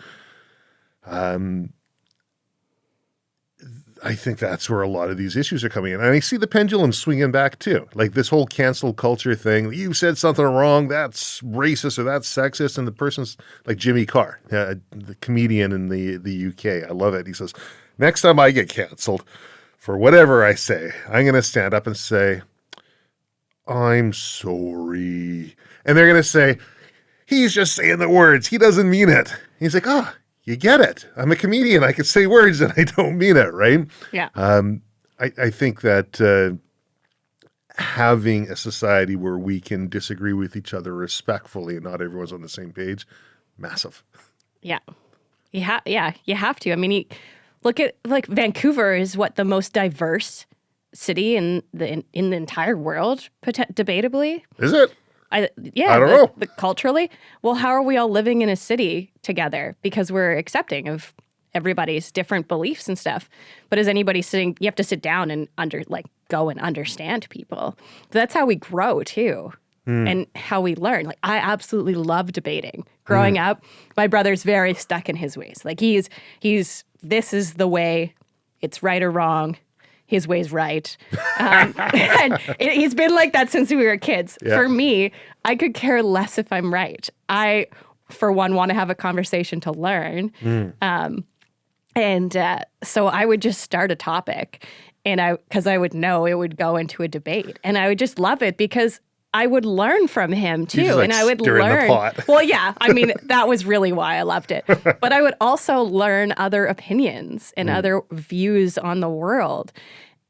I think that's where a lot of these issues are coming in. And I see the pendulum swinging back too. Like this whole cancel culture thing. You said something wrong, that's racist or that's sexist. And the person's like Jimmy Carr, the comedian in the UK. I love it. He says, next time I get canceled for whatever I say, I'm going to stand up and say, I'm sorry. And they're going to say, he's just saying the words. He doesn't mean it. He's like, you get it. I'm a comedian. I can say words and I don't mean it, right? Yeah. I think that having a society where we can disagree with each other respectfully and not everyone's on the same page, massive. Yeah. You have to. I mean, look at like Vancouver is the most diverse city in the entire world, debatably. Is it? I don't know. Culturally, well, how are we all living in a city together? Because we're accepting of everybody's different beliefs and stuff. But is anybody sitting? You have to sit down and go and understand people. That's how we grow too, and how we learn. Like I absolutely love debating. Growing up, my brother's very stuck in his ways. Like he's this is the way. It's right or wrong. His way's right. And he's been like that since we were kids. Yeah. For me, I could care less if I'm right. I, for one, want to have a conversation to learn. So I would just start a topic because I would know it would go into a debate. And I would just love it because I would learn from him too. Just, and I would learn. The pot. Well, yeah. I mean, that was really why I loved it. But I would also learn other opinions and other views on the world.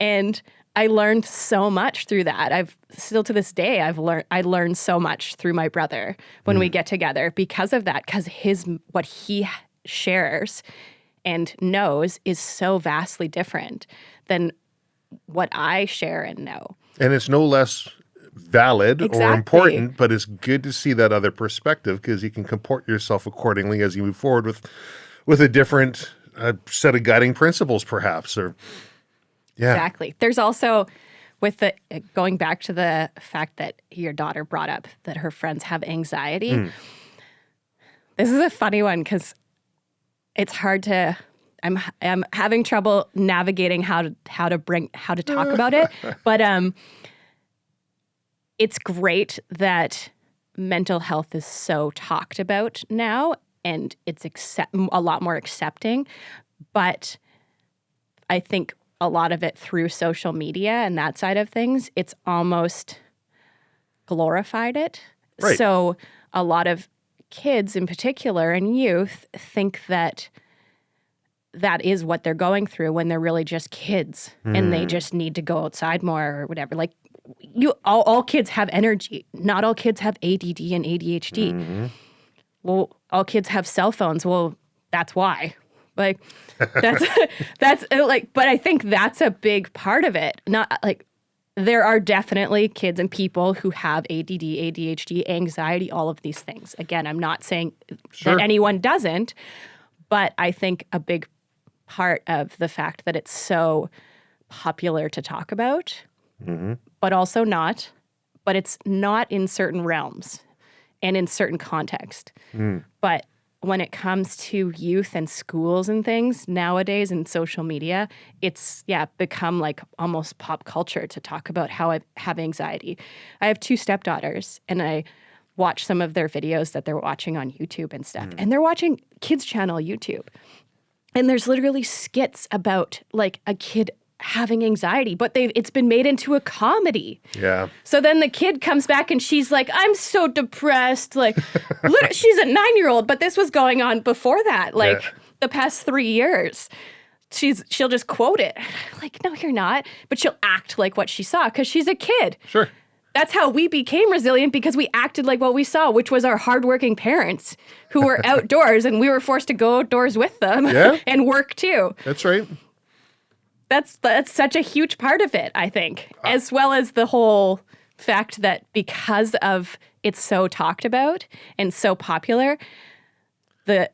And I learned so much through that. I've still to this day, I learned so much through my brother when we get together because of that, because what he shares and knows is so vastly different than what I share and know. And it's no less valid or important, but it's good to see that other perspective because you can comport yourself accordingly as you move forward with a different set of guiding principles, perhaps. Yeah. Exactly. There's also, with going back to the fact that your daughter brought up that her friends have anxiety. This is a funny one because it's hard to. I'm having trouble navigating how to talk about it, but it's great that mental health is so talked about now, and it's a lot more accepting. But I think a lot of it through social media and that side of things, it's almost glorified it. Right. So a lot of kids in particular and youth think that is what they're going through when they're really just kids and they just need to go outside more or whatever. Like all kids have energy. Not all kids have ADD and ADHD. Well, all kids have cell phones. Well, that's why. Like that's like, but I think that's a big part of it. Not like there are definitely kids and people who have ADD, ADHD, anxiety, all of these things. Again, I'm not saying that anyone doesn't, but I think a big part of the fact that it's so popular to talk about, but also not, but it's not in certain realms and in certain context. But when it comes to youth and schools and things nowadays and social media, it's become like almost pop culture to talk about how I have anxiety. I have 2 stepdaughters and I watch some of their videos that they're watching on YouTube and stuff. And they're watching kids channel YouTube. And there's literally skits about like a kid having anxiety, but it's been made into a comedy. Yeah. So then the kid comes back and she's like, I'm so depressed. Like, she's a 9-year-old, but this was going on before that, like the past 3 years. She'll just quote it. Like, no, you're not. But she'll act like what she saw because she's a kid. Sure. That's how we became resilient, because we acted like what we saw, which was our hardworking parents who were outdoors, and we were forced to go outdoors with them and work too. That's right. That's such a huge part of it, I think, as well as the whole fact that because of it's so talked about and so popular, the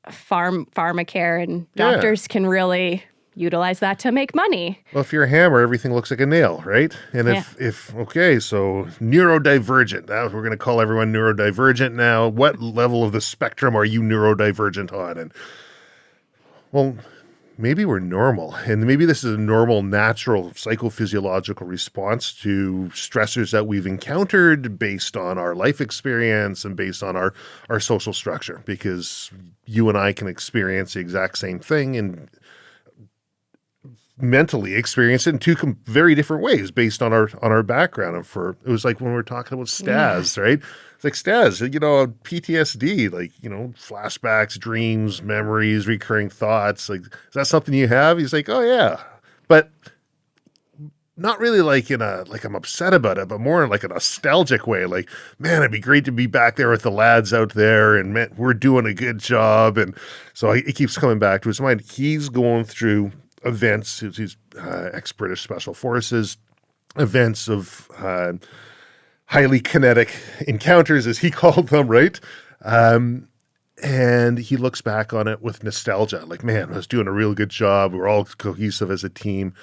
pharmacare and doctors can really utilize that to make money. Well, if you're a hammer, everything looks like a nail, right? And okay, so neurodivergent. We're going to call everyone neurodivergent now. What level of the spectrum are you neurodivergent on? And, well, maybe we're normal. And maybe this is a normal, natural, psychophysiological response to stressors that we've encountered based on our life experience and based on our social structure. Because you and I can experience the exact same thing and mentally experience it in two very different ways based on our background. And it was like when we were talking about STAS, right? It's like STAS, PTSD, like, flashbacks, dreams, memories, recurring thoughts. Like, is that something you have? He's like, oh yeah, but not really like I'm upset about it, but more in like a nostalgic way. Like, man, it'd be great to be back there with the lads out there, and man, we're doing a good job. And so it keeps coming back to his mind. He's going through events, he's ex-British Special Forces, events of highly kinetic encounters, as he called them, right? And he looks back on it with nostalgia, like, man, I was doing a real good job. We're all cohesive as a team.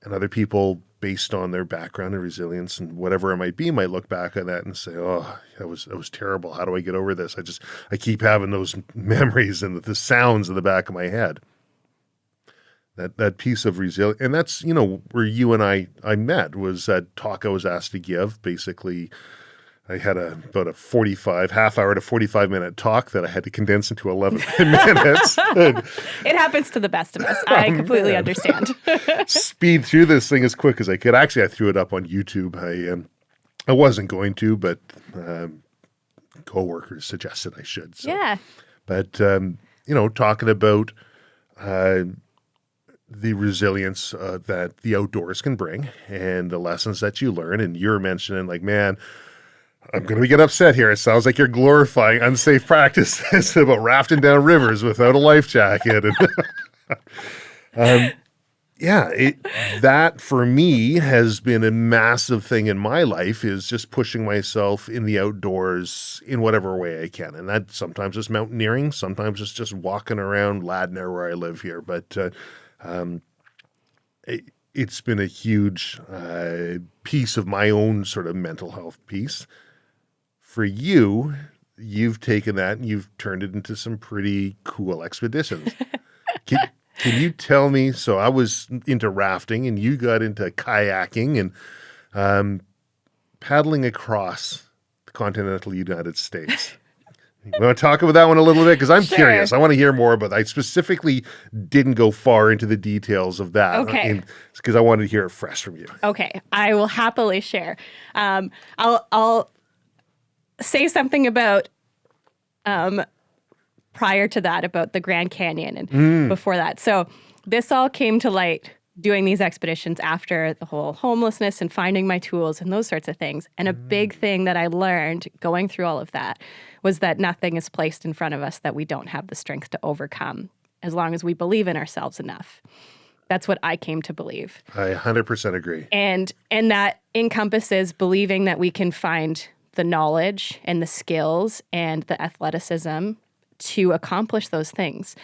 And other people, based on their background and resilience and whatever it might be, might look back on that and say, oh, that was terrible. How do I get over this? I keep having those memories and the sounds in the back of my head. That piece of resilience, and that's, where you and I met, was that talk I was asked to give. Basically, I had about a half hour to 45-minute talk that I had to condense into 11 minutes. It happens to the best of us. I completely understand. Speed through this thing as quick as I could. Actually, I threw it up on YouTube. I wasn't going to, but coworkers suggested I should. So. Yeah. But, talking about the resilience that the outdoors can bring and the lessons that you learn. And you're mentioning, like, man, I'm going to get upset here. It sounds like you're glorifying unsafe practices about rafting down rivers without a life jacket. And that for me has been a massive thing in my life, is just pushing myself in the outdoors in whatever way I can. And that sometimes is mountaineering, sometimes it's just walking around Ladner where I live here. But it's been a huge piece of my own sort of mental health piece. For you, you've taken that and you've turned it into some pretty cool expeditions. Can you tell me, so I was into rafting and you got into kayaking and paddling across the continental United States. You want to talk about that one a little bit? Because I'm curious. I want to hear more about that. I specifically didn't go far into the details of that. Okay. Because I wanted to hear it fresh from you. Okay. I will happily share. I'll say something about prior to that, about the Grand Canyon and before that. So this all came to light doing these expeditions after the whole homelessness and finding my tools and those sorts of things. And a big thing that I learned going through all of that was that nothing is placed in front of us that we don't have the strength to overcome, as long as we believe in ourselves enough. That's what I came to believe. I 100% agree. And that encompasses believing that we can find the knowledge and the skills and the athleticism to accomplish those things.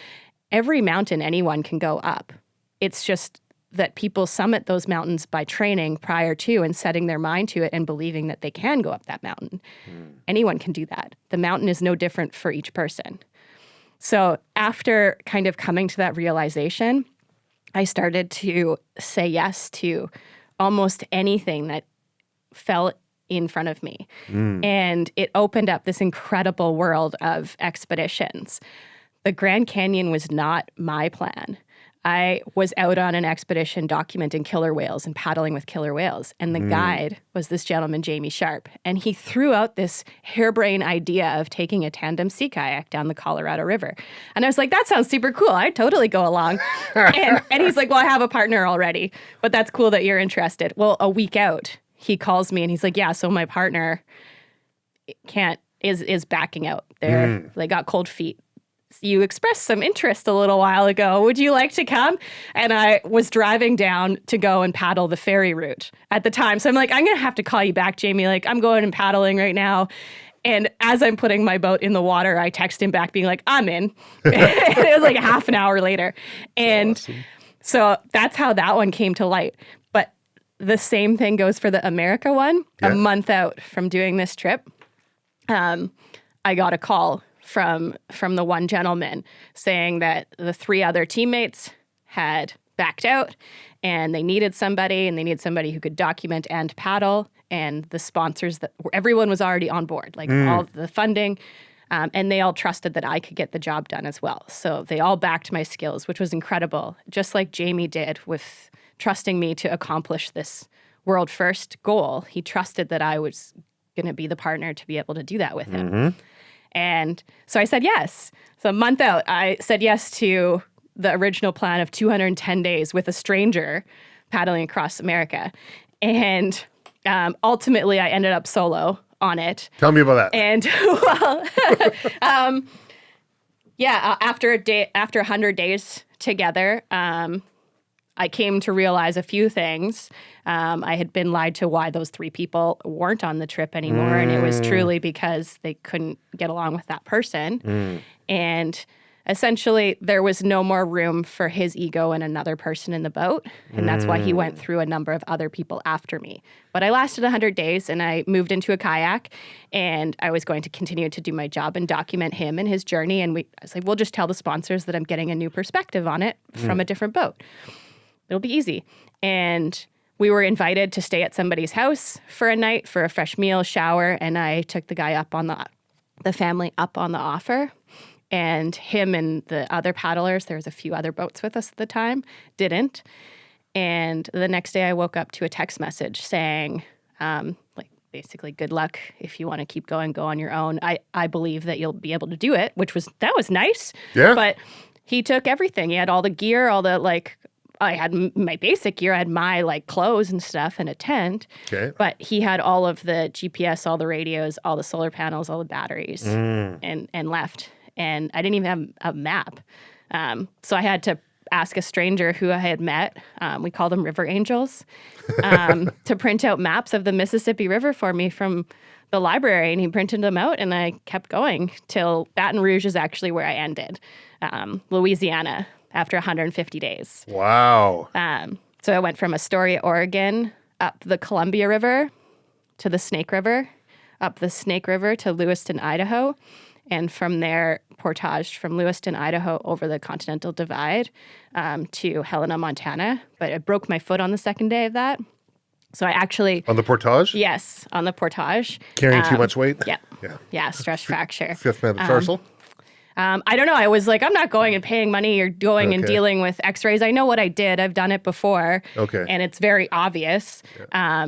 Every mountain anyone can go up. It's just that people summit those mountains by training prior to and setting their mind to it and believing that they can go up that mountain. Anyone can do that. The mountain is no different for each person. So after kind of coming to that realization, I started to say yes to almost anything that fell in front of me. And it opened up this incredible world of expeditions. The Grand Canyon was not my plan. I was out on an expedition documenting killer whales and paddling with killer whales. And the guide was this gentleman, Jamie Sharp. And he threw out this harebrained idea of taking a tandem sea kayak down the Colorado River. And I was like, that sounds super cool. I'd totally go along. and he's like, well, I have a partner already, but that's cool that you're interested. Well, a week out, he calls me and he's like, yeah, so my partner is backing out. They got cold feet. You expressed some interest a little while ago. Would you like to come? And I was driving down to go and paddle the ferry route at the time. So I'm like, I'm going to have to call you back, Jamie. Like, I'm going and paddling right now. And as I'm putting my boat in the water, I text him back being like, I'm in. It was like half an hour later. And awesome. So that's how that one came to light. But the same thing goes for the America one. A month out from doing this trip, I got a call from the one gentleman saying that the 3 other teammates had backed out and they needed somebody who could document and paddle, and the sponsors everyone was already on board, like all the funding, and they all trusted that I could get the job done as well. So they all backed my skills, which was incredible, just like Jamie did with trusting me to accomplish this world first goal. He trusted that I was going to be the partner to be able to do that with him. And so I said yes. So a month out, I said yes to the original plan of 210 days with a stranger paddling across America. And ultimately, I ended up solo on it. Tell me about that. And after 100 days together, I came to realize a few things. I had been lied to why those 3 people weren't on the trip anymore. And it was truly because they couldn't get along with that person. And essentially, there was no more room for his ego and another person in the boat. And that's why he went through a number of other people after me. But I lasted 100 days and I moved into a kayak, and I was going to continue to do my job and document him and his journey. And I was like, we'll just tell the sponsors that I'm getting a new perspective on it from a different boat. It'll be easy. And we were invited to stay at somebody's house for a night for a fresh meal, shower, and I took the guy up on the family up on the offer. And him and the other paddlers, there was a few other boats with us at the time, didn't. And the next day I woke up to a text message saying, basically, good luck. If you want to keep going, go on your own. I believe that you'll be able to do it, that was nice. Yeah. But he took everything. He had all the gear, all the I had my basic gear. I had my clothes and stuff and a tent. Okay. But he had all of the GPS, all the radios, all the solar panels, all the batteries, and left. And I didn't even have a map. So I had to ask a stranger who I had met. We call them river angels, to print out maps of the Mississippi River for me from the library. And he printed them out, and I kept going till Baton Rouge is actually where I ended, Louisiana, after 150 days. Wow. So I went from Astoria, Oregon, up the Columbia River to the Snake River, up the Snake River to Lewiston, Idaho, and from there, portaged from Lewiston, Idaho, over the Continental Divide to Helena, Montana. But I broke my foot on the second day of that. So I actually... On the portage? Yes, on the portage. Carrying too much weight? Yeah, stress fracture. Fifth metatarsal? I don't know. I was like, I'm not going and paying money or going and dealing with x-rays. I know what I did. I've done it before. Okay. And it's very obvious. Yeah.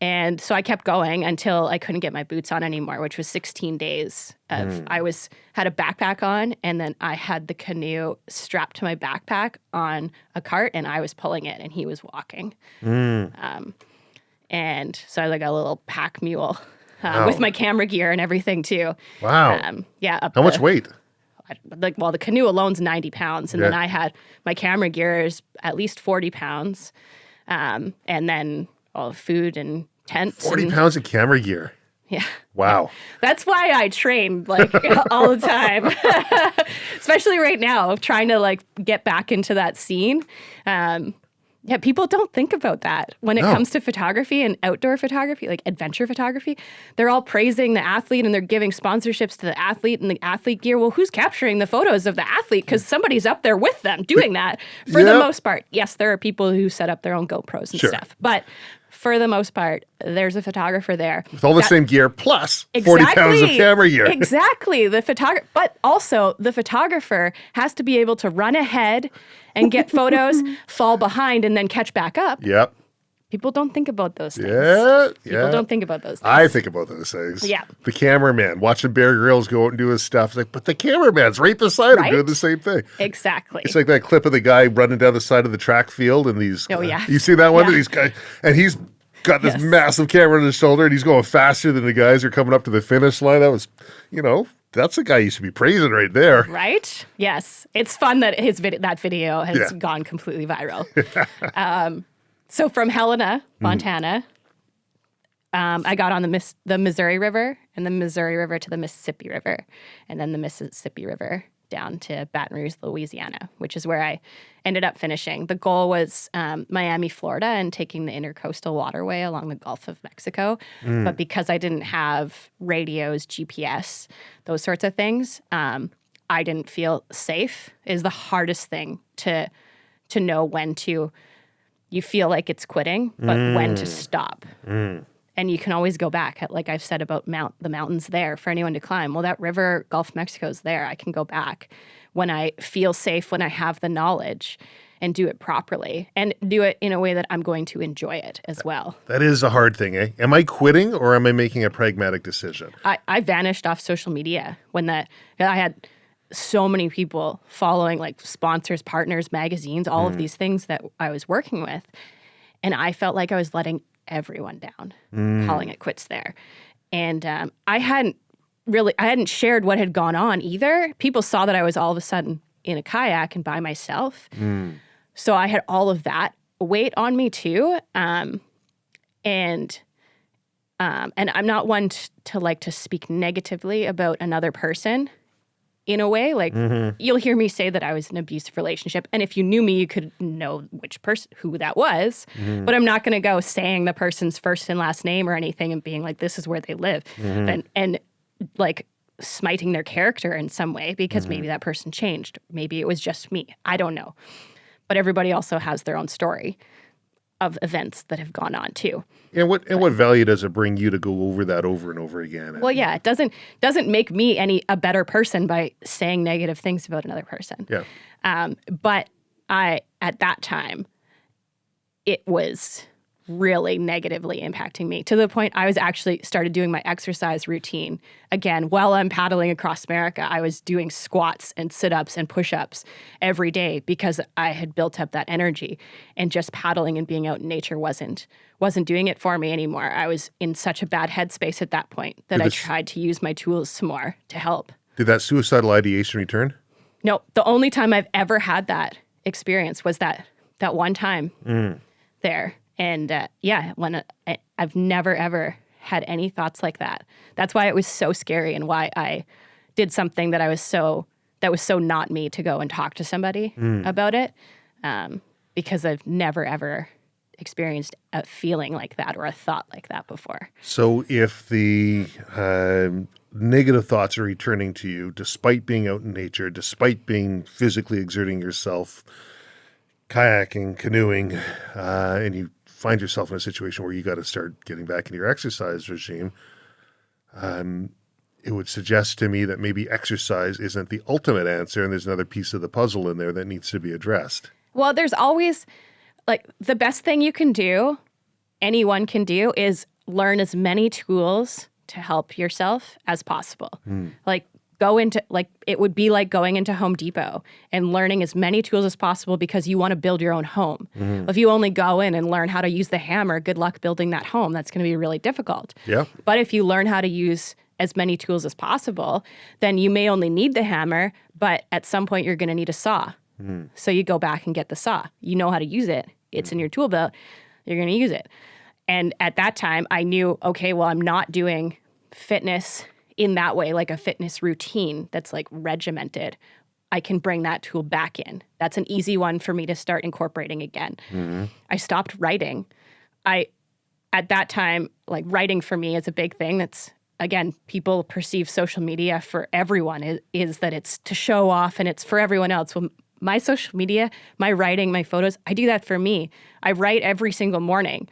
And so I kept going until I couldn't get my boots on anymore, which was 16 days of had a backpack on, and then I had the canoe strapped to my backpack on a cart, and I was pulling it and he was walking. And so I was like a little pack mule with my camera gear and everything too. Wow. How much weight? The canoe alone's 90 pounds, and then I had my camera gear is at least 40 pounds, and then all the food and tents. 40 pounds of camera gear. Yeah. Wow. That's why I train all the time, especially right now, trying to get back into that scene. People don't think about that when it comes to photography and outdoor photography, like adventure photography. They're all praising the athlete and they're giving sponsorships to the athlete and the athlete gear. Well, who's capturing the photos of the athlete? Because somebody's up there with them doing that for the most part. Yes, there are people who set up their own GoPros and stuff. But for the most part, there's a photographer there. With all the same gear plus 40 pounds of camera gear. Exactly. But also the photographer has to be able to run ahead and get photos, fall behind, and then catch back up. Yep. People don't think about those things. People don't think about those things. I think about those things. Yeah. The cameraman, watching Bear Grylls go out and do his stuff. It's like, but the cameraman's right beside him doing the same thing. Exactly. It's like that clip of the guy running down the side of the track field and these. Oh, yeah. You see that one? Yeah. These guys, and he's got this massive camera on his shoulder and he's going faster than the guys who are coming up to the finish line. That was, that's the guy you should be praising right there. Right? Yes. It's fun that that video has gone completely viral. So from Helena, Montana, I got on the Missouri River and the Missouri River to the Mississippi River, and then the Mississippi River down to Baton Rouge, Louisiana, which is where I ended up finishing. The goal was Miami, Florida, and taking the intercoastal waterway along the Gulf of Mexico. But because I didn't have radios, GPS, those sorts of things, I didn't feel safe. Is the hardest thing to know when to. You feel like it's quitting, but when to stop. And you can always go back, like I've said about the mountains there for anyone to climb. Well, that river, Gulf of Mexico is there. I can go back when I feel safe, when I have the knowledge, and do it properly and do it in a way that I'm going to enjoy it as well. That is a hard thing, eh? Am I quitting or am I making a pragmatic decision? I vanished off social media when I had so many people following, like sponsors, partners, magazines, all of these things that I was working with. And I felt like I was letting everyone down, calling it quits there. And I hadn't shared what had gone on either. People saw that I was all of a sudden in a kayak and by myself. So I had all of that weight on me too. And I'm not one to like to speak negatively about another person. In a way, like you'll hear me say that I was in an abusive relationship. And if you knew me, you could know who that was. But I'm not going to go saying the person's first and last name or anything and being like, this is where they live. And like smiting their character in some way because maybe that person changed. Maybe it was just me. I don't know. But everybody also has their own story of events that have gone on too. And what value does it bring you to go over that over and over again? Well, yeah, it doesn't make me a better person by saying negative things about another person. Yeah. But at that time, it was really negatively impacting me to the point I was actually started doing my exercise routine. Again, while I'm paddling across America, I was doing squats and sit-ups and push-ups every day because I had built up that energy, and just paddling and being out in nature wasn't doing it for me anymore. I was in such a bad headspace at that point that I tried to use my tools some more to help. Did that suicidal ideation return? No, the only time I've ever had that experience was that one time there. And when I've never, ever had any thoughts like that. That's why it was so scary and why I did something that was so not me to go and talk to somebody about it. Because I've never, ever experienced a feeling like that or a thought like that before. So if the negative thoughts are returning to you, despite being out in nature, despite being physically exerting yourself, kayaking, canoeing, and you find yourself in a situation where you got to start getting back into your exercise regime, it would suggest to me that maybe exercise isn't the ultimate answer, and there's another piece of the puzzle in there that needs to be addressed. Well, there's always, like, the best thing you can do, anyone can do, is learn as many tools to help yourself as possible. Like, it would be like going into Home Depot and learning as many tools as possible because you want to build your own home. If you only go in and learn how to use the hammer, good luck building that home. That's going to be really difficult. Yeah. But if you learn how to use as many tools as possible, then you may only need the hammer, but at some point you're going to need a saw. So you go back and get the saw. You know how to use it. It's in your tool belt. You're going to use it. And at that time, I knew, okay, well, I'm not doing fitness in that way, like a fitness routine that's like regimented. I can bring that tool back in. That's an easy one for me to start incorporating again. I stopped writing. At that time, like, writing for me is a big thing. That's, again, people perceive social media for everyone is that it's to show off and it's for everyone else. Well, my social media, my writing, my photos, I do that for me. I write every single morning.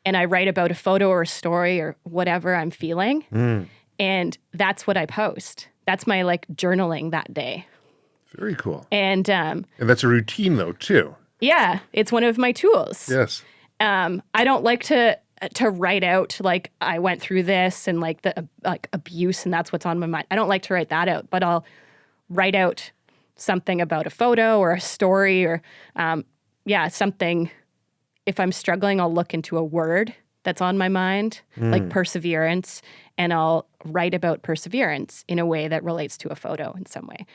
and I write about a photo or a story or whatever I'm feeling. And that's what I post. That's my like journaling that day. Very cool. And that's a routine though, too. yeah, it's one of my tools. Yes. I don't like to write out like I went through this and like the like abuse and that's what's on my mind. I don't like to write that out, but I'll write out something about a photo or a story or something. If I'm struggling, I'll look into a word that's on my mind, like perseverance, and I'll write about perseverance in a way that relates to a photo in some way.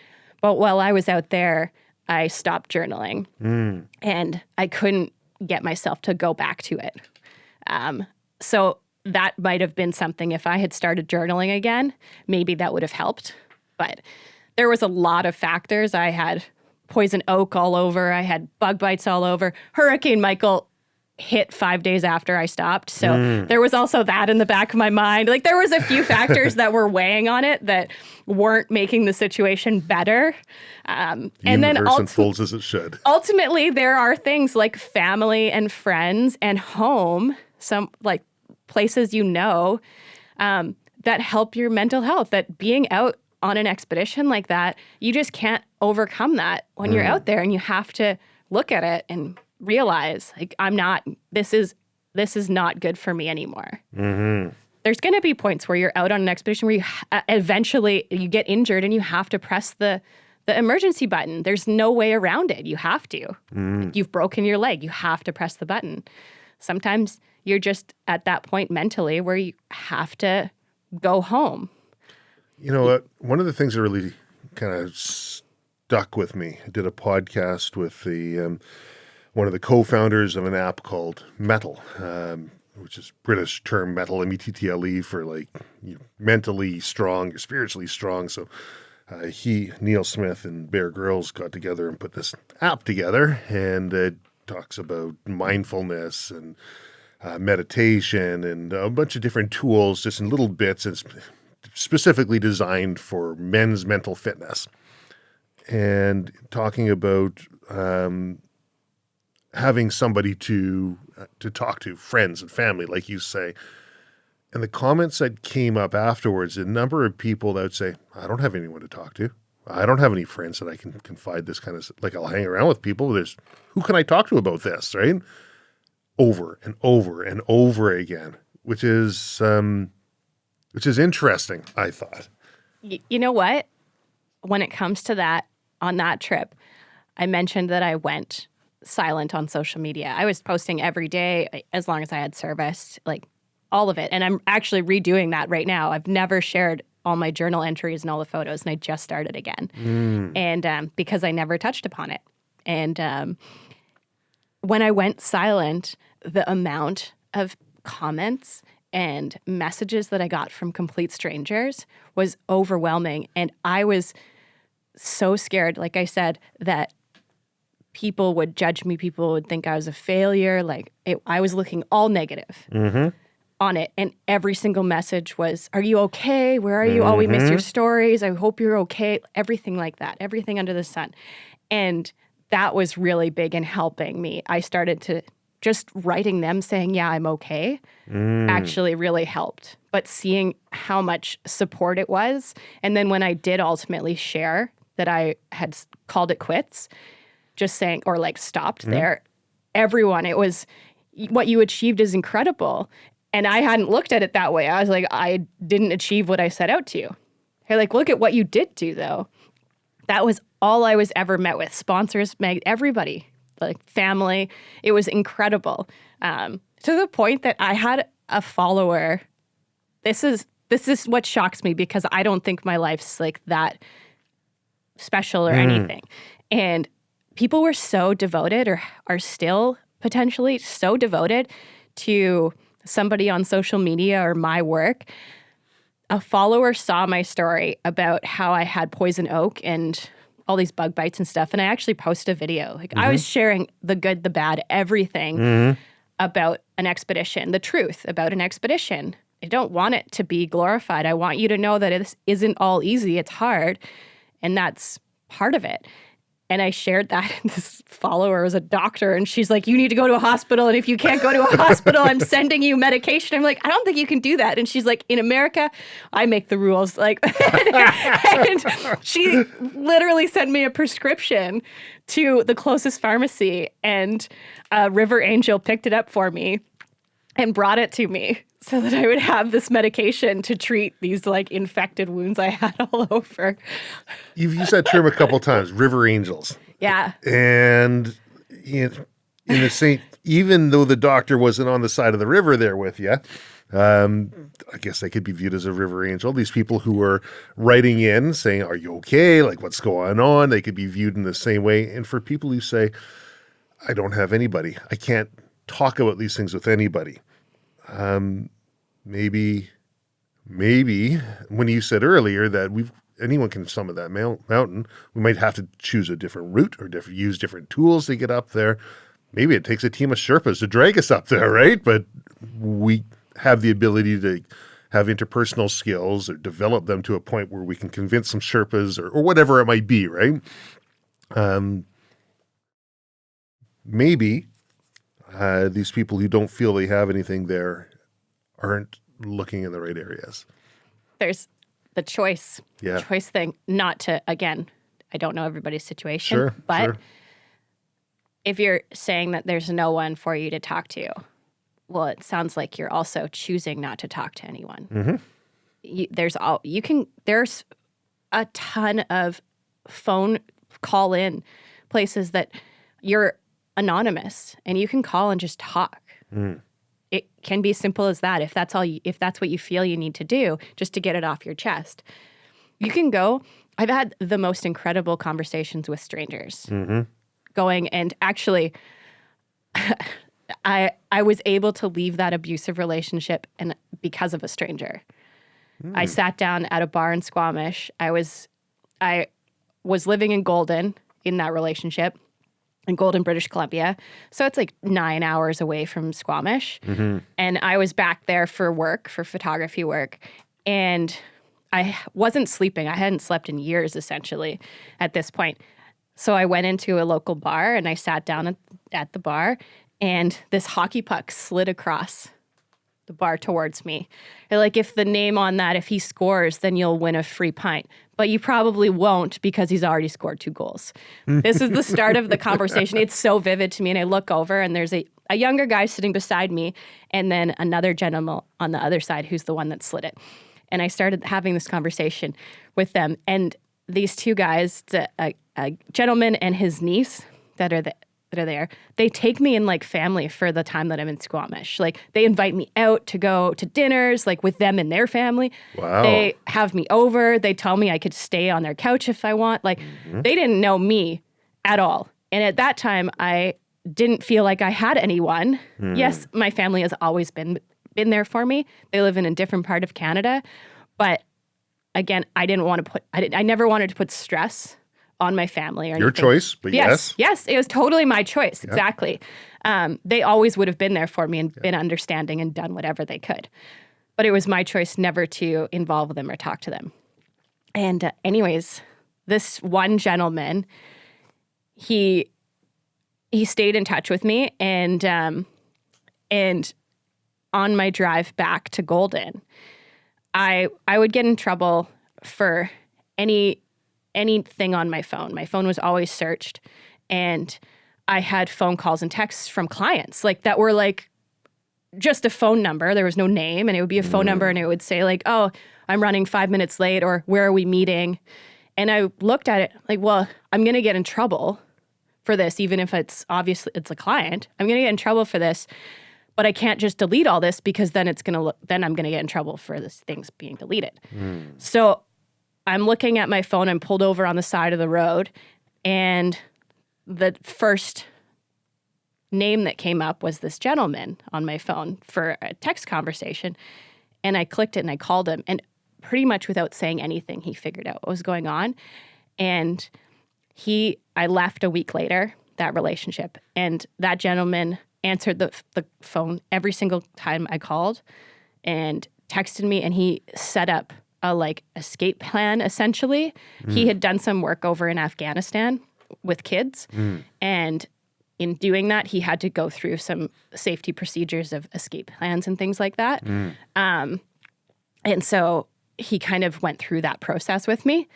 But while I was out there, I stopped journaling and I couldn't get myself to go back to it. So that might have been something, if I had started journaling again, maybe that would have helped. But there was a lot of factors. I had poison oak all over. I had bug bites all over. Hurricane Michael hit 5 days after I stopped. So there was also that in the back of my mind. Like there was a few factors that were weighing on it that weren't making the situation better. And then unfolds as it should. Ultimately, there are things like family and friends and home, some like places that help your mental health, that being out on an expedition like that, you just can't overcome that when you're out there, and you have to look at it and realize like this is not good for me anymore. There's going to be points where you're out on an expedition where you eventually you get injured and you have to press the emergency button. There's no way around it. You have to. You've broken your leg. You have to press the button. Sometimes you're just at that point mentally where you have to go home. You know what? One of the things that really kind of stuck with me, I did a podcast with one of the co-founders of an app called Mettle, which is British term Mettle, M-E-T-T-L-E, for like mentally strong or spiritually strong. So Neil Smith and Bear Grylls got together and put this app together, and it talks about mindfulness and meditation and a bunch of different tools, just in little bits, and specifically designed for men's mental fitness. And talking about having somebody to talk to, friends and family, like you say. And the comments that came up afterwards, a number of people that would say, I don't have anyone to talk to. I don't have any friends that I can confide this kind of, like I'll hang around with people. Who can I talk to about this, right? Over and over and over again, which is interesting, I thought. You know what? When it comes to that, on that trip, I mentioned that I went silent on social media. I was posting every day as long as I had service, like all of it. And I'm actually redoing that right now. I've never shared all my journal entries and all the photos, and I just started again. And because I never touched upon it. And when I went silent, the amount of comments and messages that I got from complete strangers was overwhelming. And I was so scared, like I said, that people would judge me. People would think I was a failure. I was looking all negative on it. And every single message was, are you okay? Where are you? Oh, we missed your stories. I hope you're okay. Everything like that. Everything under the sun. And that was really big in helping me. I started to just writing them saying, yeah, I'm okay, actually really helped. But seeing how much support it was. And then when I did ultimately share that I had called it quits, just saying, or like stopped there, everyone, it was, what you achieved is incredible. And I hadn't looked at it that way. I was like, I didn't achieve what I set out to. Hey, like, look at what you did do, though. That was all I was ever met with. Sponsors, everybody, like family. It was incredible. To the point that I had a follower. This is what shocks me, because I don't think my life's like that special or anything. And people were so devoted, or are still potentially so devoted to somebody on social media or my work. A follower saw my story about how I had poison oak and all these bug bites and stuff. And I actually posted a video. Like I was sharing the good, the bad, everything about an expedition, the truth about an expedition. I don't want it to be glorified. I want you to know that it isn't all easy. It's hard. And that's part of it. And I shared that, and this follower was a doctor, and she's like, you need to go to a hospital, and if you can't go to a hospital, I'm sending you medication. I'm like, I don't think you can do that. And she's like, in America, I make the rules. Like, and she literally sent me a prescription to the closest pharmacy, and River Angel picked it up for me and brought it to me so that I would have this medication to treat these like infected wounds I had all over. You've used that term a couple times, river angels. Yeah. And in the same, even though the doctor wasn't on the side of the river there with you, I guess they could be viewed as a river angel. These people who are writing in saying, are you okay? Like, what's going on? They could be viewed in the same way. And for people who say, I don't have anybody, I can't talk about these things with anybody. Maybe when you said earlier that anyone can summit that mountain, we might have to choose a different route or use different tools to get up there. Maybe it takes a team of Sherpas to drag us up there, right? But we have the ability to have interpersonal skills or develop them to a point where we can convince some Sherpas or whatever it might be, right? Maybe these people who don't feel they have anything there aren't looking in the right areas. There's the choice thing, not to, again, I don't know everybody's situation, but if you're saying that there's no one for you to talk to, well, it sounds like you're also choosing not to talk to anyone. Mm-hmm. There's a ton of phone call in places that you're anonymous and you can call and just talk. It can be simple as that. If that's what you feel you need to do just to get it off your chest, you can go. I've had the most incredible conversations with strangers going, and actually I was able to leave that abusive relationship because of a stranger. I sat down at a bar in Squamish. I was living in Golden in that relationship, in Golden, British Columbia. So it's like 9 hours away from Squamish. Mm-hmm. And I was back there for work, for photography work. And I wasn't sleeping. I hadn't slept in years, essentially, at this point. So I went into a local bar and I sat down at the bar, and this hockey puck slid across the bar towards me. They're like, if the name on that, if he scores, then you'll win a free pint. But you probably won't because he's already scored 2 goals. This is the start of the conversation. It's so vivid to me. And I look over and there's a younger guy sitting beside me and then another gentleman on the other side who's the one that slid it. And I started having this conversation with them. And these 2 guys, a gentleman and his niece that are there, they take me in like family for the time that I'm in Squamish. Like, they invite me out to go to dinners, like with them and their family. Wow. They have me over. They tell me I could stay on their couch if I want. Like, they didn't know me at all. And at that time, I didn't feel like I had anyone. Yes, my family has always been there for me. They live in a different part of Canada. But again, I never wanted to put stress on my family or anything. Your choice, but yes. Yes, it was totally my choice, exactly. They always would have been there for me and been understanding and done whatever they could. But it was my choice never to involve them or talk to them. And anyways, this one gentleman, he stayed in touch with me, and on my drive back to Golden, I would get in trouble for anything on my phone. My phone was always searched, and I had phone calls and texts from clients like that were like just a phone number. There was no name, and it would be a phone number, and it would say like, oh, I'm running 5 minutes late, or where are we meeting? And I looked at it like, well, I'm going to get in trouble for this, even if it's obviously it's a client. I'm going to get in trouble for this, but I can't just delete all this because then I'm going to get in trouble for this things being deleted. So I'm looking at my phone. I'm pulled over on the side of the road, and the first name that came up was this gentleman on my phone for a text conversation. And I clicked it and I called him, and pretty much without saying anything, he figured out what was going on. And I left a week later, that relationship, and that gentleman answered the phone every single time I called and texted me, and he set up a escape plan, essentially. He had done some work over in Afghanistan, with kids. And in doing that, he had to go through some safety procedures of escape plans and things like that. And so he kind of went through that process with me,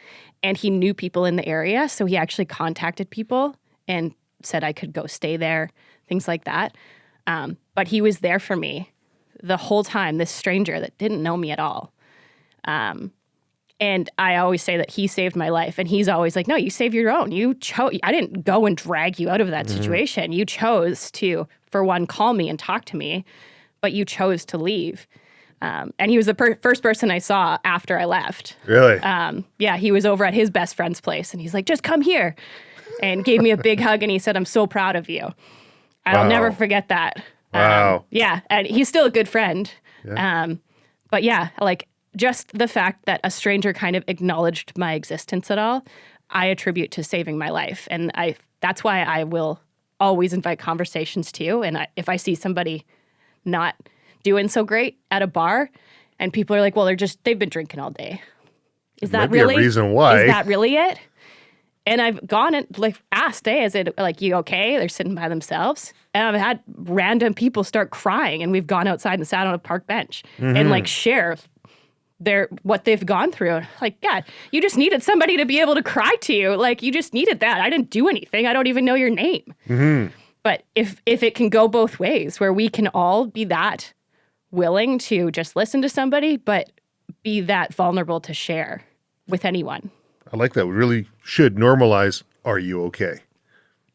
and he knew people in the area. So he actually contacted people and said I could go stay there, things like that. But he was there for me the whole time, this stranger that didn't know me at all. And I always say that he saved my life, and he's always like, no, you saved your own. You chose. I didn't go and drag you out of that situation. You chose to, for one, call me and talk to me, but you chose to leave. And he was the first person I saw after I left. Really? Yeah, he was over at his best friend's place, and he's like, just come here, and gave me a big hug, and he said, I'm so proud of you. I'll never forget that. Wow. Yeah, and he's still a good friend. Yeah. But yeah, like just the fact that a stranger kind of acknowledged my existence at all, I attribute to saving my life. And that's why I will always invite conversations too. And if I see somebody not doing so great at a bar and people are like, well, they've been drinking all day. Is that really a reason why? Is that really it? And I've gone and like asked, hey, is it like, you okay? They're sitting by themselves. And I've had random people start crying, and we've gone outside and sat on a park bench and like share what they've gone through. Like, God, you just needed somebody to be able to cry to you. Like, you just needed that. I didn't do anything. I don't even know your name. But if it can go both ways, where we can all be that willing to just listen to somebody, but be that vulnerable to share with anyone. I like that. We really should normalize, are you okay?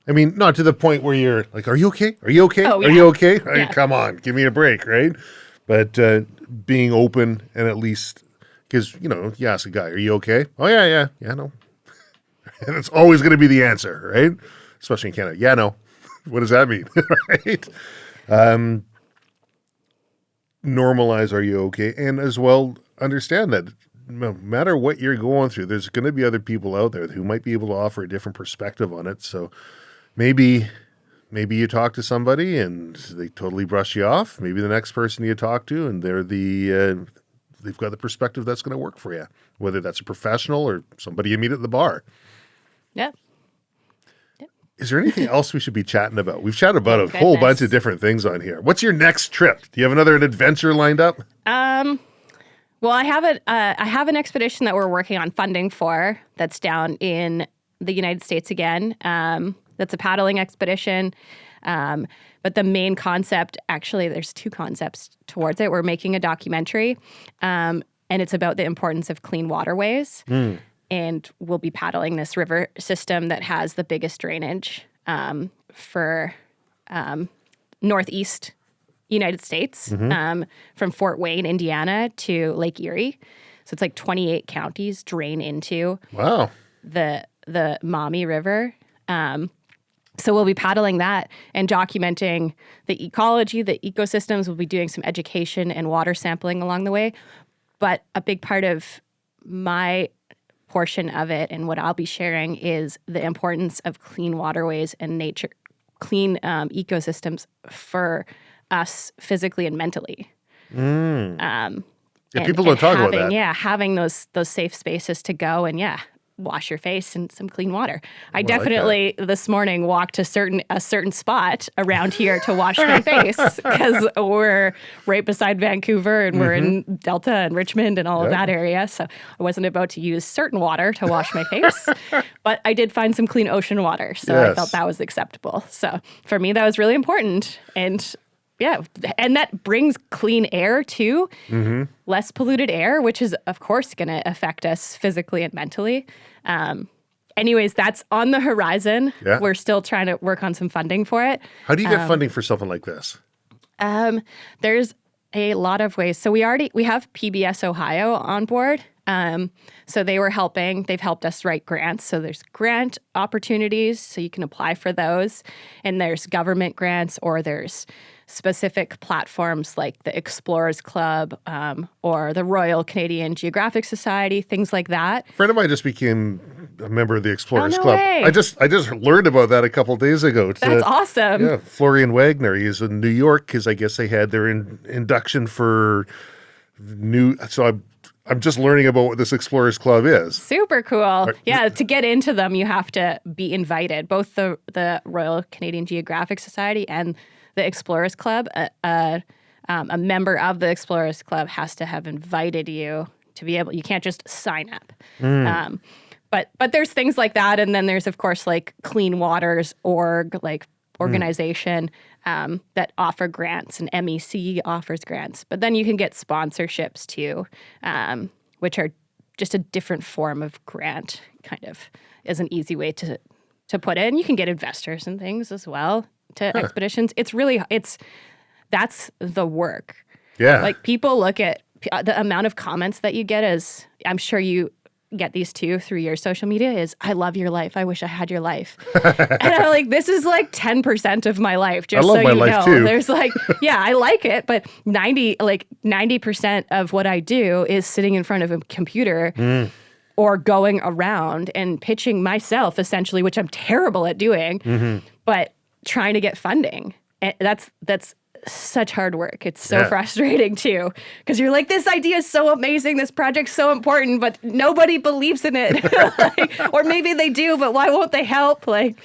I mean, not to the point where you're like, are you okay? Are you okay? Oh, yeah. Are you okay? I mean, Yeah. come on, give me a break, right? But being open and at least, because, you ask a guy, are you okay? Oh, yeah, no. And it's always going to be the answer, right? Especially in Canada. Yeah, no. What does that mean, right? Normalize, are you okay? And as well, understand that no matter what you're going through, there's going to be other people out there who might be able to offer a different perspective on it. So maybe you talk to somebody and they totally brush you off. Maybe the next person you talk to and they've got the perspective that's going to work for you, whether that's a professional or somebody you meet at the bar. Yeah. Is there anything else we should be chatting about? We've chatted about a whole bunch of different things on here. What's your next trip? Do you have another adventure lined up? Well, I have an expedition that we're working on funding for that's down in the United States again. That's a paddling expedition. But the main concept, actually, there's two concepts towards it. We're making a documentary, and it's about the importance of clean waterways. And we'll be paddling this river system that has the biggest drainage for northeast United States, from Fort Wayne, Indiana to Lake Erie. So it's like 28 counties drain into the Maumee River. So we'll be paddling that and documenting the ecology, the ecosystems. We'll be doing some education and water sampling along the way. But a big part of my portion of it and what I'll be sharing is the importance of clean waterways and nature, clean ecosystems for us physically and mentally. People don't talk about that. Yeah, having those safe spaces to go and wash your face in some clean water. I definitely this morning walked to a certain spot around here to wash my face because we're right beside Vancouver and we're in Delta and Richmond and all of that area. So I wasn't about to use certain water to wash my face, but I did find some clean ocean water. So I felt that was acceptable. So for me, that was really important. And and that brings clean air too, less polluted air, which is, of course, going to affect us physically and mentally. Anyways, that's on the horizon. Yeah. We're still trying to work on some funding for it. How do you get funding for something like this? There's a lot of ways. So we have PBS Ohio on board. So they were helping. They've helped us write grants. So there's grant opportunities, so you can apply for those. And there's government grants, or there's specific platforms like the Explorers Club or the Royal Canadian Geographic Society, things like that. A friend of mine just became a member of the Explorers no Club. Way. I just learned about that a couple of days ago. That's awesome. Yeah, Florian Wagner. He's in New York because I guess they had their induction for new. So I'm just learning about what this Explorers Club is. Super cool. Yeah, to get into them, you have to be invited. Both the Royal Canadian Geographic Society and the Explorers Club. A member of the Explorers Club has to have invited you to be able. You can't just sign up. But there's things like that, and then there's of course like Clean Waters org, like organization that offer grants, and MEC offers grants. But then you can get sponsorships too, which are just a different form of grant, kind of is an easy way to put it. And you can get investors and things as well to expeditions. That's the work. Yeah. Like people look at the amount of comments that you get as I'm sure you get these too through your social media is, I love your life. I wish I had your life. And I'm like, this is like 10% of my life. Just I love so my you life know. too. There's like, yeah, I like it. But 90% of what I do is sitting in front of a computer or going around and pitching myself essentially, which I'm terrible at doing, but trying to get funding. And that's such hard work. It's so frustrating too, because you're like, this idea is so amazing, this project's so important, but nobody believes in it. Or maybe they do, but why won't they help? Like,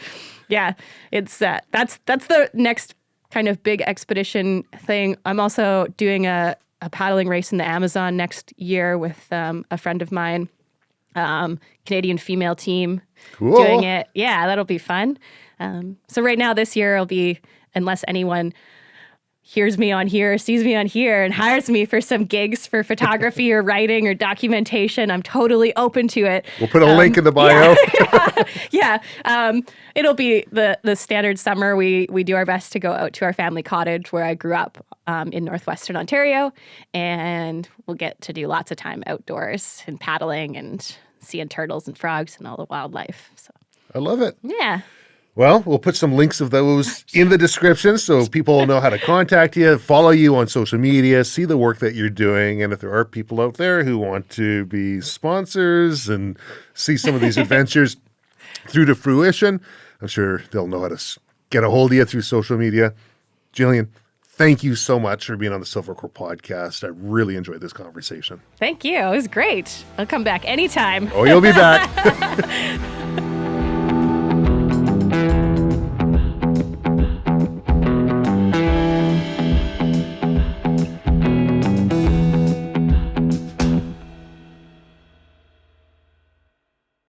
yeah, it's that's the next kind of big expedition thing. I'm also doing a paddling race in the Amazon next year with a friend of mine, Canadian female team doing it. Yeah, that'll be fun. So right now this year it'll be, unless anyone hears me on here, sees me on here, and hires me for some gigs for photography or writing or documentation, I'm totally open to it. We'll put a link in the bio. Yeah. It'll be the standard summer. We do our best to go out to our family cottage where I grew up in northwestern Ontario, and we'll get to do lots of time outdoors and paddling and seeing turtles and frogs and all the wildlife. So I love it. yeah. Well, we'll put some links of those in the description so people will know how to contact you, follow you on social media, see the work that you're doing. And if there are people out there who want to be sponsors and see some of these adventures through to fruition, I'm sure they'll know how to get a hold of you through social media. Jillian, thank you so much for being on the Silvercore podcast. I really enjoyed this conversation. Thank you. It was great. I'll come back anytime. Oh, you'll be back.